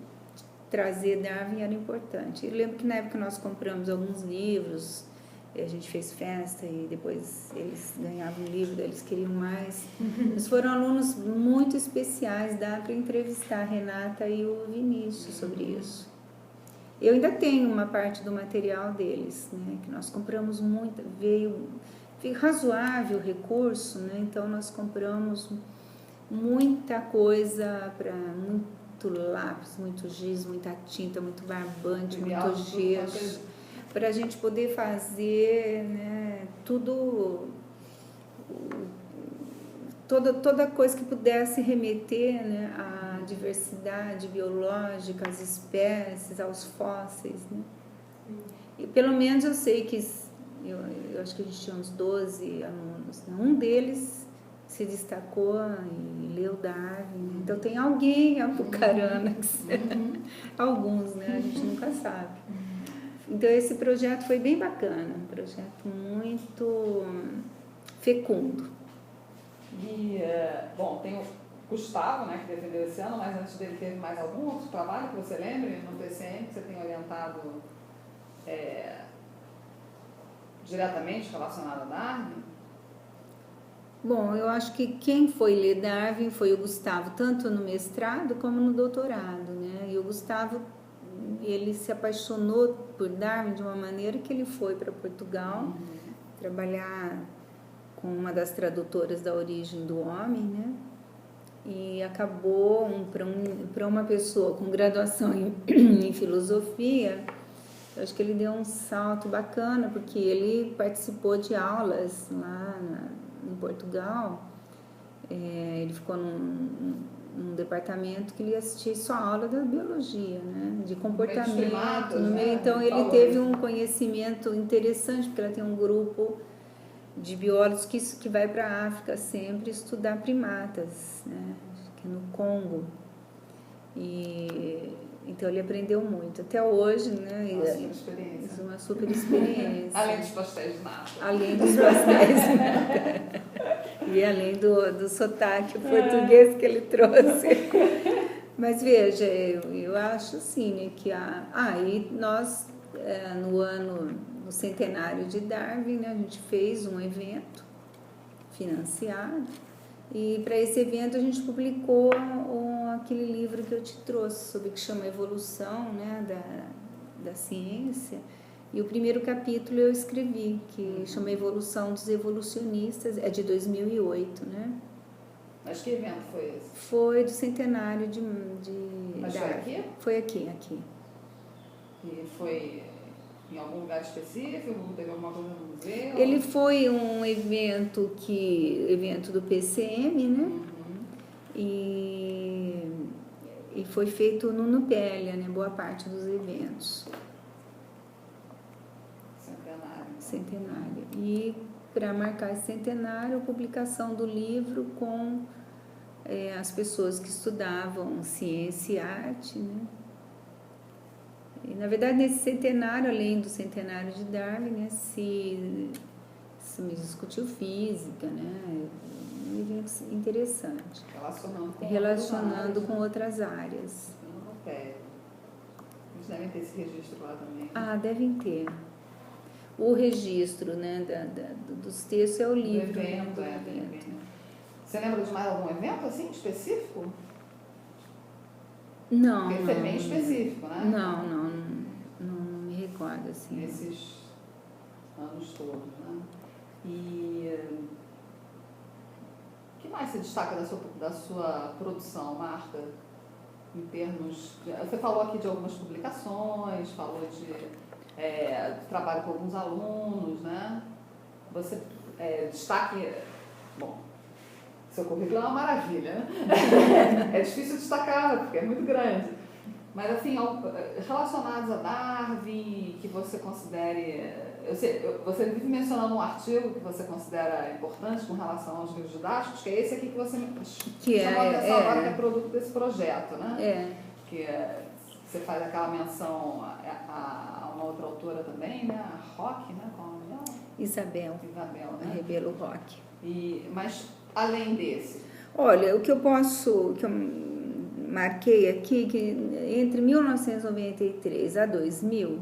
trazer Darwin era importante. Eu lembro que na época nós compramos alguns livros, a gente fez festa e depois eles ganhavam um livro, eles queriam mais. Eles foram alunos muito especiais, dá para entrevistar a Renata e o Vinícius sobre isso. Eu ainda tenho uma parte do material deles, né, que nós compramos muito, veio razoável o recurso, né, então nós compramos muita coisa, muito lápis, muito giz, muita tinta, muito barbante, muito gesso, para a gente poder fazer, né, toda coisa que pudesse remeter, né, à diversidade biológica, às espécies, aos fósseis, né? E pelo menos eu sei que eu acho que a gente tinha uns 12 alunos, né? Um deles se destacou e leu Darwin, então tem alguém em Apucarana, alguns, né? A gente nunca sabe. Então esse projeto foi bem bacana, um projeto muito fecundo. Bom, tem o Gustavo, né, que defendeu esse ano, mas antes dele teve mais algum outro trabalho que você lembre no PCM que você tenha orientado diretamente relacionado a Darwin? Bom, eu acho que quem foi ler Darwin foi o Gustavo, tanto no mestrado como no doutorado, né? E o Gustavo, ele se apaixonou por Darwin de uma maneira que ele foi para Portugal trabalhar com uma das tradutoras da Origem do Homem, né? E acabou, para uma pessoa com graduação em filosofia, eu acho que ele deu um salto bacana, porque ele participou de aulas lá em Portugal. Ele ficou num departamento que ele assistia só aula da biologia, né? De comportamento. Então ele teve um conhecimento interessante, porque ela tem um grupo de biólogos que vai para a África sempre estudar primatas, né? Aqui no Congo. Então ele aprendeu muito. Até hoje, né? Uma super experiência. Além dos pastéis de nata. Além dos pastéis de nata. E além do sotaque português que ele trouxe. Mas veja, eu acho assim, né, que e nós, no centenário de Darwin, né, a gente fez um evento financiado. E para esse evento a gente publicou aquele livro que eu te trouxe, que chama Evolução, né, da Ciência. E o primeiro capítulo eu escrevi, que chama Evolução dos Evolucionistas, é de 2008, né? Mas que evento foi esse? Foi do centenário de Mas foi aqui? Foi aqui. E foi em algum lugar específico? Teve alguma coisa no museu? Ele foi um evento do PCM, né? E foi feito no Nupélia, né? Boa parte dos eventos. Centenário. E para marcar esse centenário, a publicação do livro com as pessoas que estudavam ciência e arte, né? E, na verdade, nesse centenário, além do centenário de Darwin, né, se me discutiu física, né? Um evento interessante. Relacionando com outras áreas. Eles devem ter esse registro lá também. Devem ter. O registro, né, dos textos é o livro. Do evento. Você lembra de mais algum evento assim específico? Não. Porque esse é bem específico, né? Não me recordo assim. Nesses anos todos, né? E o que mais se destaca da sua produção, Marta? Em termos você falou aqui de algumas publicações, falou de trabalho com alguns alunos, né? Você destaque... Bom, seu currículo é uma maravilha, né? É difícil destacar, porque é muito grande. Mas, assim, relacionados a Darwin, que você considere... Você vive mencionando um artigo que você considera importante com relação aos livros didáticos, que é esse aqui que você chamou a atenção agora, que é produto desse projeto, né? Que você faz aquela menção a uma outra autora também, né? A Roque, né? Qual é o nome dela? Isabel, né? Rebelo Roque. Mas, além desse... Olha, o que eu marquei aqui, que entre 1993 a 2000,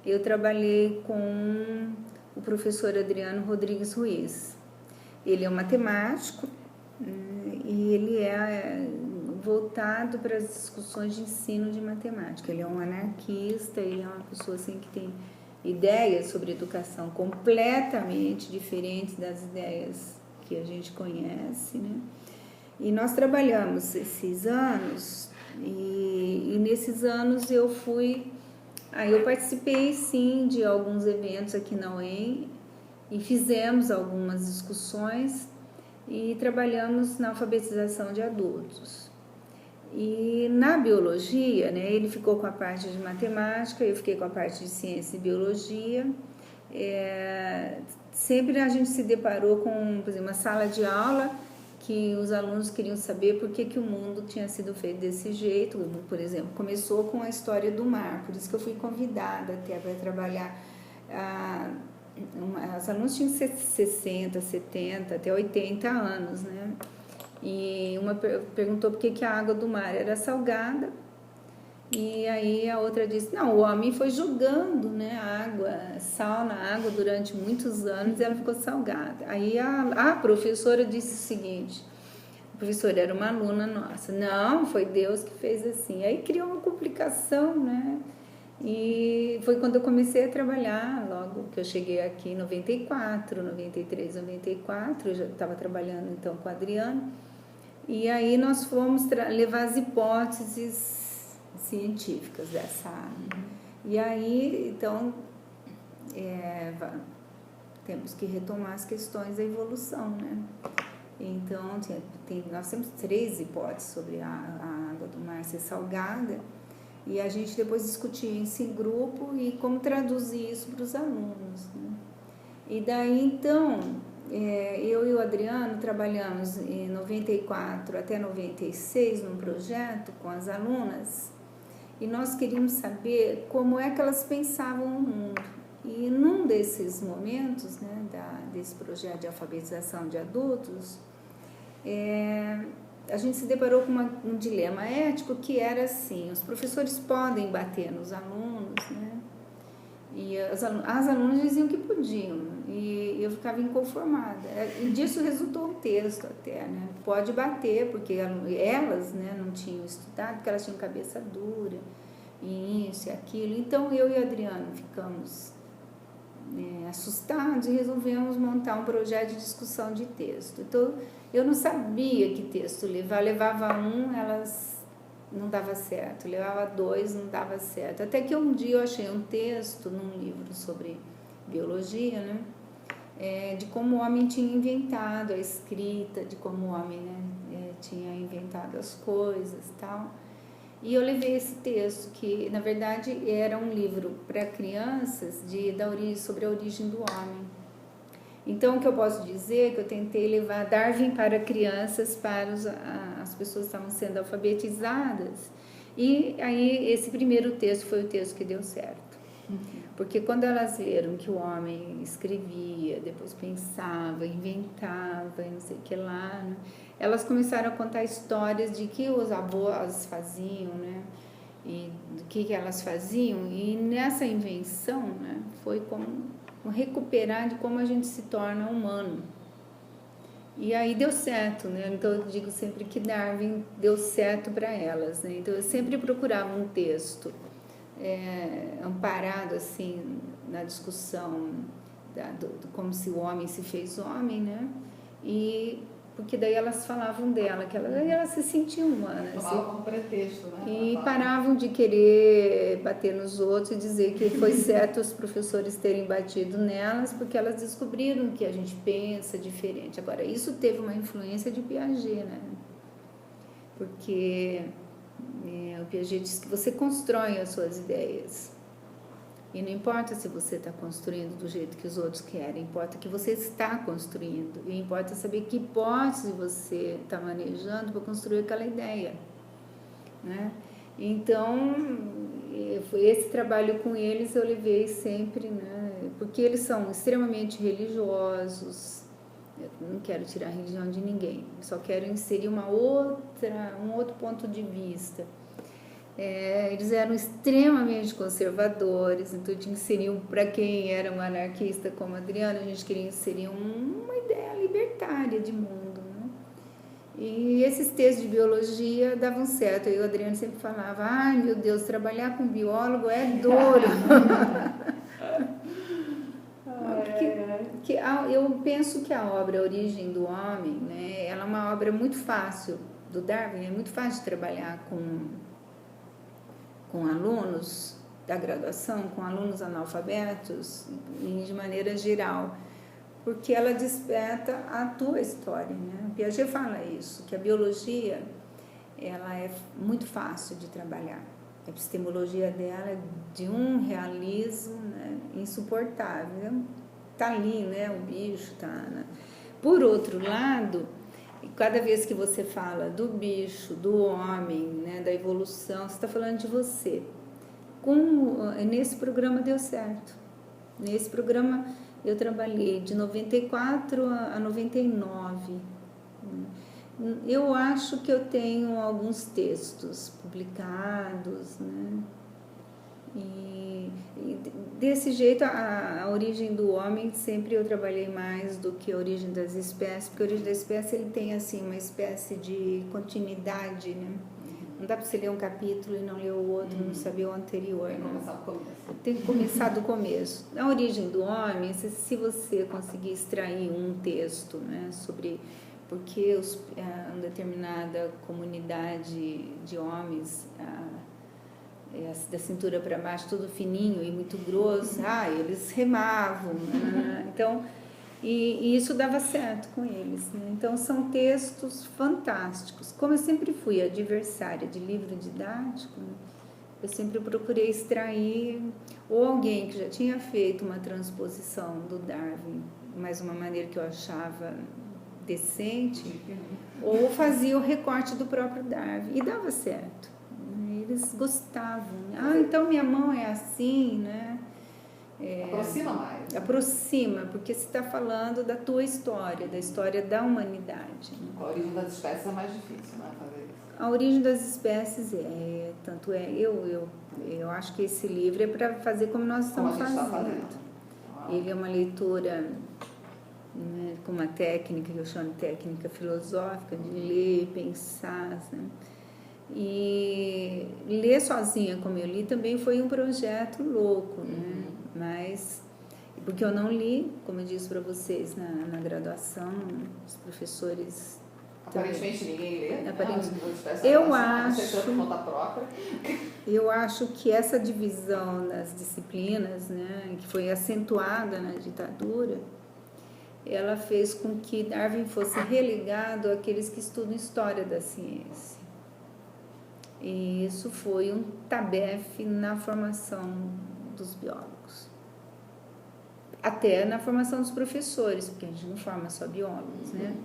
eu trabalhei com o professor Adriano Rodrigues Ruiz. Ele é um matemático e ele é voltado para as discussões de ensino de matemática. Ele é um anarquista, ele é uma pessoa assim, que tem ideias sobre educação completamente diferentes das ideias que a gente conhece, né? E nós trabalhamos esses anos e nesses anos eu participei sim de alguns eventos aqui na UEM e fizemos algumas discussões e trabalhamos na alfabetização de adultos. E na biologia, né, ele ficou com a parte de matemática, eu fiquei com a parte de ciência e biologia. Sempre a gente se deparou com, por exemplo, uma sala de aula que os alunos queriam saber por que o mundo tinha sido feito desse jeito. Por exemplo, começou com a história do mar, por isso que eu fui convidada até para trabalhar as alunas tinham 60, 70, até 80 anos, né? E uma perguntou por que a água do mar era salgada, e aí a outra disse, não, o homem foi jogando, né, sal na água durante muitos anos e ela ficou salgada. Aí a professora disse o seguinte, a professora era uma aluna nossa, não, foi Deus que fez assim. Aí criou uma complicação, né? E foi quando eu comecei a trabalhar, logo que eu cheguei aqui em 94, 93, 94, eu já estava trabalhando então com o Adriano, e aí nós fomos levar as hipóteses científicas dessa área. E aí, então, temos que retomar as questões da evolução, né? Então, nós temos 3 hipóteses sobre a água do mar ser salgada, e a gente depois discutiu isso em grupo e como traduzir isso para os alunos, né? E daí, então, eu e o Adriano trabalhamos em 94 até 96 num projeto com as alunas, e nós queríamos saber como é que elas pensavam o mundo. E num desses momentos, né, desse projeto de alfabetização de adultos, a gente se deparou com um dilema ético que era assim, os professores podem bater nos alunos, né? E as alunas diziam que podiam, e eu ficava inconformada. E disso resultou um texto até, né? Pode bater, porque elas, né, não tinham estudado, porque elas tinham cabeça dura, e isso e aquilo. Então eu e o Adriano ficamos assustados e resolvemos montar um projeto de discussão de texto. Então eu não sabia que texto levar, levava um, elas não dava certo, levava 2, não dava certo. Até que um dia eu achei um texto num livro sobre biologia, né? De como o homem tinha inventado a escrita, de como o homem, né, tinha inventado as coisas e tal. E eu levei esse texto, que na verdade era um livro para crianças sobre a origem do homem. Então, o que eu posso dizer é que eu tentei levar Darwin para crianças, para as pessoas que estavam sendo alfabetizadas. E aí, esse primeiro texto foi o texto que deu certo. Porque quando elas viram que o homem escrevia, depois pensava, inventava, e não sei o que lá, né? Elas começaram a contar histórias de que os avós faziam, né? E do que elas faziam. E nessa invenção, né, foi como recuperar de como a gente se torna humano. E aí deu certo, né? Então eu digo sempre que Darwin deu certo para elas, né? Então eu sempre procurava um texto amparado assim na discussão como se o homem se fez homem, né? E porque daí elas falavam dela, que elas se sentiam humanas. Tomavam como pretexto, né? E paravam de querer bater nos outros e dizer que foi certo os professores terem batido nelas, porque elas descobriram que a gente pensa diferente. Agora, isso teve uma influência de Piaget, né? Porque o Piaget diz que você constrói as suas ideias. E não importa se você está construindo do jeito que os outros querem, importa que você está construindo. E importa saber que hipótese você está manejando para construir aquela ideia, né? Então, esse trabalho com eles eu levei sempre, né? Porque eles são extremamente religiosos. Eu não quero tirar a religião de ninguém, só quero inserir um outro ponto de vista. Eles eram extremamente conservadores, então tinha que inserir, para quem era um anarquista como Adriano, a gente queria inserir uma ideia libertária de mundo, né? E esses textos de biologia davam certo. Aí o Adriano sempre falava, ai meu Deus, trabalhar com biólogo é duro. Porque eu penso que a obra A Origem do Homem, né, ela é uma obra muito fácil, do Darwin, é muito fácil de trabalhar com alunos da graduação, com alunos analfabetos, e de maneira geral, porque ela desperta a tua história, né? Piaget fala isso, que a biologia ela é muito fácil de trabalhar. A epistemologia dela é de um realismo, né, insuportável. Está ali, né? O bicho está... Né? Por outro lado, cada vez que você fala do bicho, do homem, né, da evolução, você está falando de você. Nesse programa deu certo. Nesse programa Eu trabalhei de 94 a 99. Eu acho que eu tenho alguns textos publicados, né? E desse jeito, a origem do homem sempre eu trabalhei mais do que a origem das espécies, porque a origem da espécie ele tem assim uma espécie de continuidade, né? Não dá para você ler um capítulo e não ler o outro, não saber o anterior. Tem que começar do começo. Tem que começar do começo. A origem do homem, se você conseguir extrair um texto, né, sobre porque uma determinada comunidade de homens, da cintura para baixo, tudo fininho e muito grosso, eles remavam, né? Então, e isso dava certo com eles, né? Então são textos fantásticos. Como eu sempre fui adversária de livro didático, né? Eu sempre procurei extrair ou alguém que já tinha feito uma transposição do Darwin, mas uma maneira que eu achava decente, ou fazia o recorte do próprio Darwin e dava certo. Eles gostavam. Então minha mão é assim, né? Aproxima mais. Aproxima, porque você está falando da tua história, da história da humanidade. Né? A origem das espécies é mais difícil, né? Fazer isso. A origem das espécies tanto eu acho que esse livro é para fazer como nós estamos fazendo. Ele é uma leitura, né, com uma técnica que eu chamo de técnica filosófica, de ler, pensar, né? E ler sozinha como eu li também foi um projeto louco, né? Mas porque eu não li, como eu disse para vocês na graduação, os professores aparentemente ninguém lê. Eu acho que essa divisão das disciplinas, né, que foi acentuada na ditadura, ela fez com que Darwin fosse relegado àqueles que estudam história da ciência. E isso foi um tabefe na formação dos biólogos. Até na formação dos professores, porque a gente não forma só biólogos, né?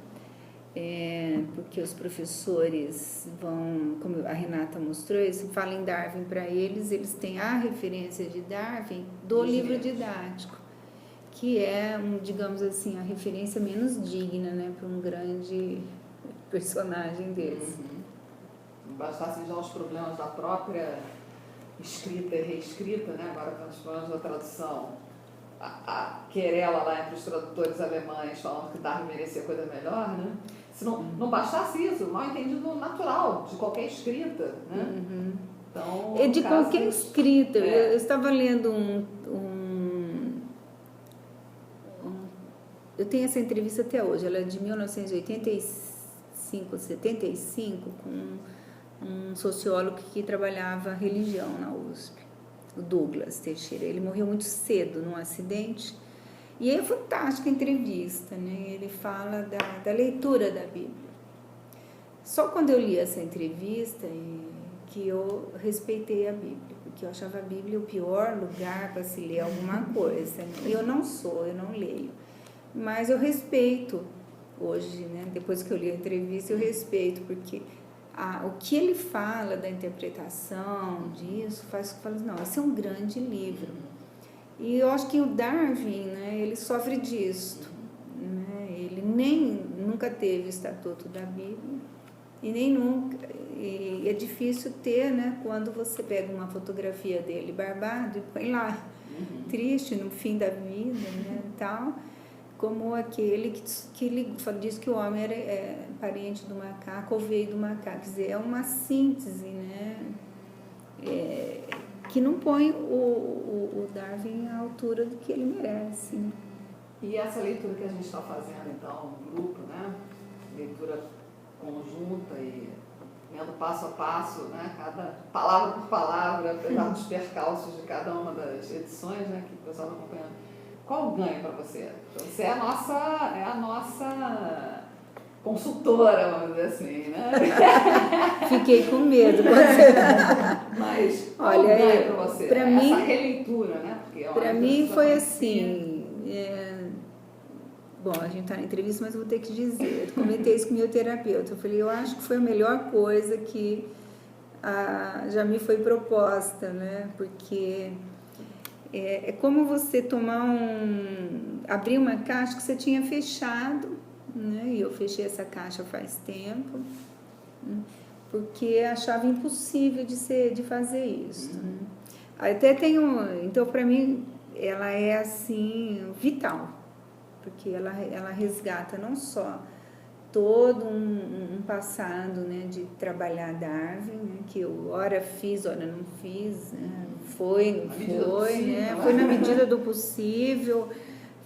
Porque os professores vão, como a Renata mostrou, se fala em Darwin para eles, eles têm a referência de Darwin do livro didático, que é, digamos assim, a referência menos digna, né, para um grande personagem desse. Bastassem já os problemas da própria escrita e reescrita, né? Agora com os problemas da tradução, a querela lá entre os tradutores alemães falando que Darwin merecia coisa melhor, né? Se não bastasse isso, mal entendido natural de qualquer escrita, né? Então, de qualquer escrita. Eu estava lendo eu tenho essa entrevista até hoje, ela é de 1985, 75, com um sociólogo que trabalhava religião na USP, o Douglas Teixeira. Ele morreu muito cedo num acidente e é fantástica a entrevista, né? Ele fala da leitura da Bíblia. Só quando eu li essa entrevista que eu respeitei a Bíblia, porque eu achava a Bíblia o pior lugar para se ler alguma coisa. Eu não leio, mas eu respeito hoje, né? Depois que eu li a entrevista, eu respeito, porque o que ele fala da interpretação disso faz que eu falo, não, esse é um grande livro. E eu acho que o Darwin, né, ele sofre disso, né? Ele nunca teve o estatuto da Bíblia e nem nunca, e é difícil ter, né, quando você pega uma fotografia dele barbado e põe lá, triste no fim da vida, né, tal, como aquele que ele diz que o homem era parente do macaco ou veio do macaco. Quer dizer, é uma síntese, né? Que não põe o Darwin à altura do que ele merece. Né? E essa leitura que a gente está fazendo, então, no grupo, né? Leitura conjunta e vendo passo a passo, né? Cada palavra por palavra, apesar dos percalços de cada uma das edições, né? Que o pessoal está acompanhando. Qual o ganho para você? Você é a nossa consultora, vamos dizer assim, né? Fiquei com medo. Mas qual o ganho para você? Essa releitura, né? Para mim foi assim... Bom, a gente está na entrevista, mas eu vou ter que dizer. Eu comentei isso com o meu terapeuta. Eu falei, eu acho que foi a melhor coisa que já me foi proposta, né? Porque É como você abrir uma caixa que você tinha fechado, né? E eu fechei essa caixa faz tempo, né? Porque achava impossível de fazer isso, né? Até então para mim ela é assim vital, porque ela resgata não só todo um passado, né, de trabalhar Darwin, né, que eu ora fiz, ora não fiz, né, foi, né, foi na medida do possível,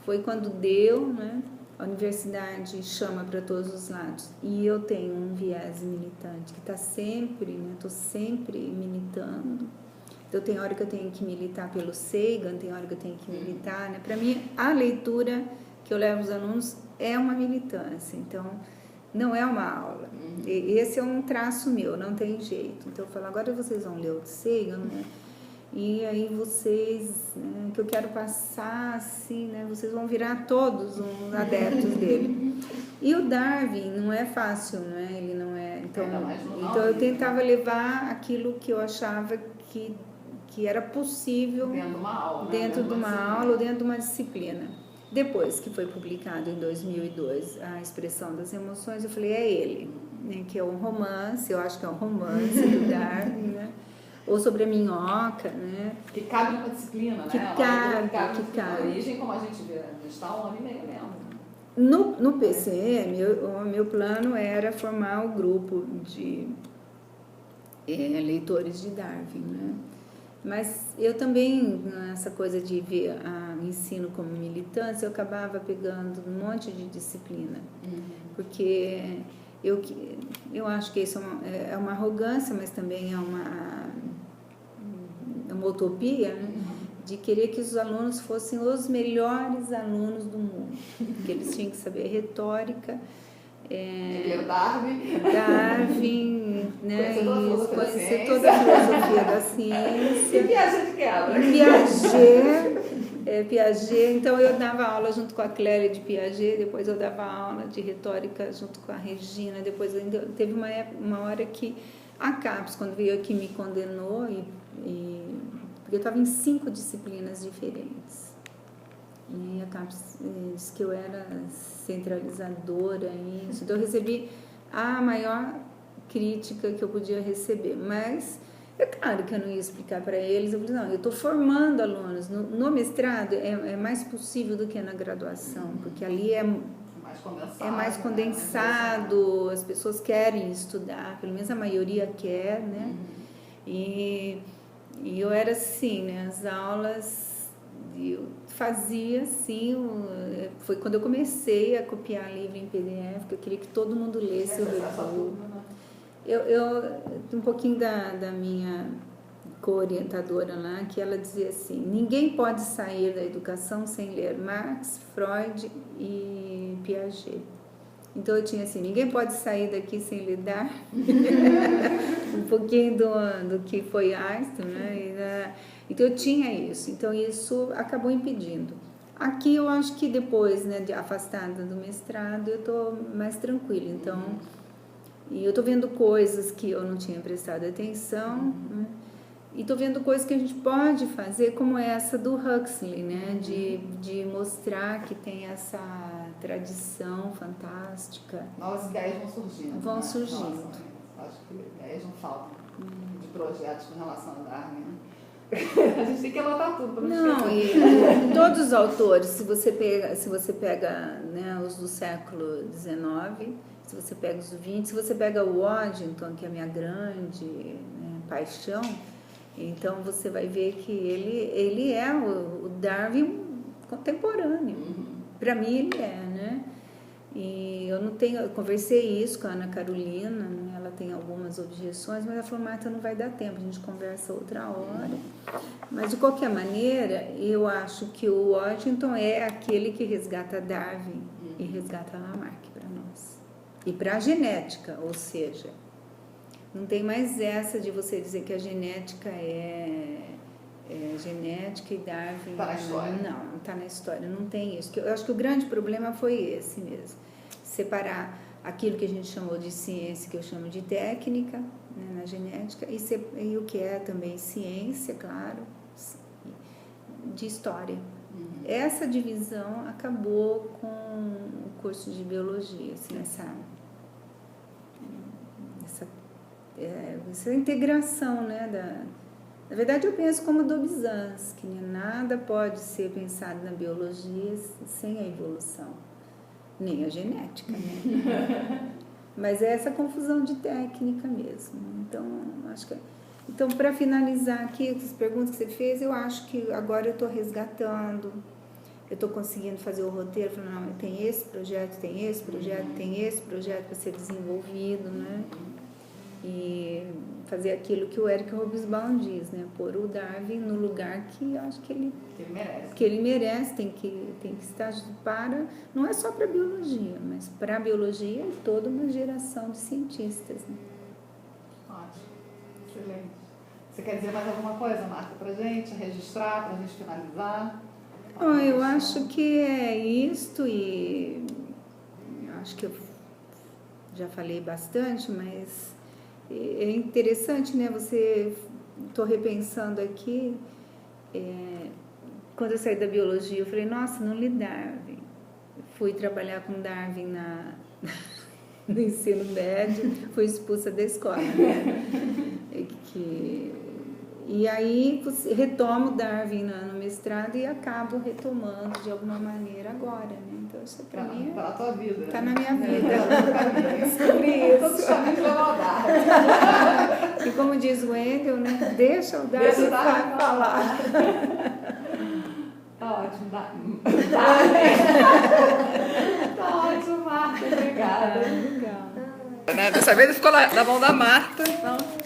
foi quando deu, né, a universidade chama para todos os lados, e eu tenho um viés militante que está sempre, né, estou sempre militando. Então tem hora que eu tenho que militar pelo Sagan, tem hora que eu tenho que militar, né, para mim a leitura que eu levo aos alunos é uma militância, então não é uma aula. Esse é um traço meu, não tem jeito. Então eu falo, agora vocês vão ler o Sagan, né? E aí vocês, né, que eu quero passar assim, né, vocês vão virar todos uns adeptos dele. E o Darwin não é fácil, né? Ele não é. Então eu tentava levar aquilo que eu achava que era possível dentro de uma aula ou dentro de uma disciplina. Depois que foi publicado em 2002 A Expressão das Emoções, eu falei, é ele, né, que é um romance, eu acho que é um romance do Darwin, né, ou sobre a minhoca, né. Que cabe numa disciplina, que né? Cabe. A origem, como a gente vê, está um ano e meio mesmo. No PCM, o meu plano era formar o grupo de leitores de Darwin, né. Mas eu também, nessa coisa de ver o ensino como militância, eu acabava pegando um monte de disciplina. Porque eu acho que isso é uma arrogância, mas também é uma utopia, né? De querer que os alunos fossem os melhores alunos do mundo. Que eles tinham que saber retórica, Darwin, né? Conhecer toda a filosofia da ciência. E Piaget de quebra. Piaget. Então eu dava aula junto com a Clélia de Piaget, depois eu dava aula de retórica junto com a Regina, depois ainda teve uma hora que a CAPES, quando veio aqui, me condenou, porque eu estava em 5 disciplinas diferentes. E a CAPES disse que eu era centralizadora, isso. Então eu recebi a maior crítica que eu podia receber, mas é claro que eu não ia explicar para eles. Eu falei, não, eu estou formando alunos. No mestrado é mais possível do que na graduação, porque ali é mais condensado, as pessoas querem estudar, pelo menos a maioria quer, né? E eu era assim, né? As aulas eu fazia assim, foi quando eu comecei a copiar livro em PDF, que eu queria que todo mundo lesse o review. Um pouquinho da minha co-orientadora lá, que ela dizia assim, ninguém pode sair da educação sem ler Marx, Freud e Piaget. Então eu tinha assim, ninguém pode sair daqui sem ler Darwin, um pouquinho do que foi Einstein, né? Então eu tinha isso, então isso acabou impedindo. Aqui eu acho que depois, né, de afastada do mestrado, eu estou mais tranquila, então, e eu estou vendo coisas que eu não tinha prestado atenção, né? E estou vendo coisas que a gente pode fazer, como essa do Huxley, né, de mostrar que tem essa tradição fantástica. Novas ideias vão surgindo. Nossa, acho que ideias não faltam de projetos com relação a Darwin, né? A gente tem que anotar tudo para não esquecer. E todos os autores, se você pega né, os do século XIX, se você pega os do XX, se você pega o Waddington, que é a minha grande, né, paixão, então você vai ver que ele é o Darwin contemporâneo. Para mim ele é, né? E eu conversei isso com a Ana Carolina, né? Ela tem algumas objeções, mas ela falou, Marta, não vai dar tempo, a gente conversa outra hora. Mas de qualquer maneira, eu acho que o Washington é aquele que resgata Darwin e resgata Lamarck para nós. E para a genética, ou seja, não tem mais essa de você dizer que a genética é genética e Darwin... Está na história. Não está na história, não tem isso. Eu acho que o grande problema foi esse mesmo. Separar aquilo que a gente chamou de ciência, que eu chamo de técnica, né, na genética, e o que é também ciência, claro, de história. Essa divisão acabou com o curso de biologia, assim, essa integração, né, na verdade eu penso como Dobzhansky, que nada pode ser pensado na biologia sem a evolução, nem a genética, né? Mas é essa confusão de técnica mesmo. Então, acho que... Então, para finalizar aqui, as perguntas que você fez, eu acho que agora eu estou resgatando, eu estou conseguindo fazer o roteiro, falando, não, tem esse projeto, tem esse projeto, tem esse projeto para ser desenvolvido, né? E fazer aquilo que o Eric Hobsbawm diz, né? Pôr o Darwin no lugar que eu acho que ele merece, tem que estar para, não é só para a biologia, mas para a biologia e toda uma geração de cientistas, né? Ótimo, excelente. Você quer dizer mais alguma coisa, Marta, para a gente registrar, para a gente finalizar? Eu acho que é isto, e acho que eu já falei bastante, mas é interessante, né? Estou repensando aqui, quando eu saí da biologia, eu falei, nossa, não li Darwin. Fui trabalhar com Darwin no ensino médio, fui expulsa da escola, né? E aí retomo Darwin no mestrado e acabo retomando de alguma maneira agora, né? Então isso para mim tá na tua vida. Tá na minha vida. Descobri isso. Todos os caminhos levam ao Darwin. E como diz o Wendel, né? Deixa o Darwin falar. Tá ótimo, Darwin. Tá ótimo, Marta. Obrigada. Legal. Dessa vez ficou na mão da Marta. Não.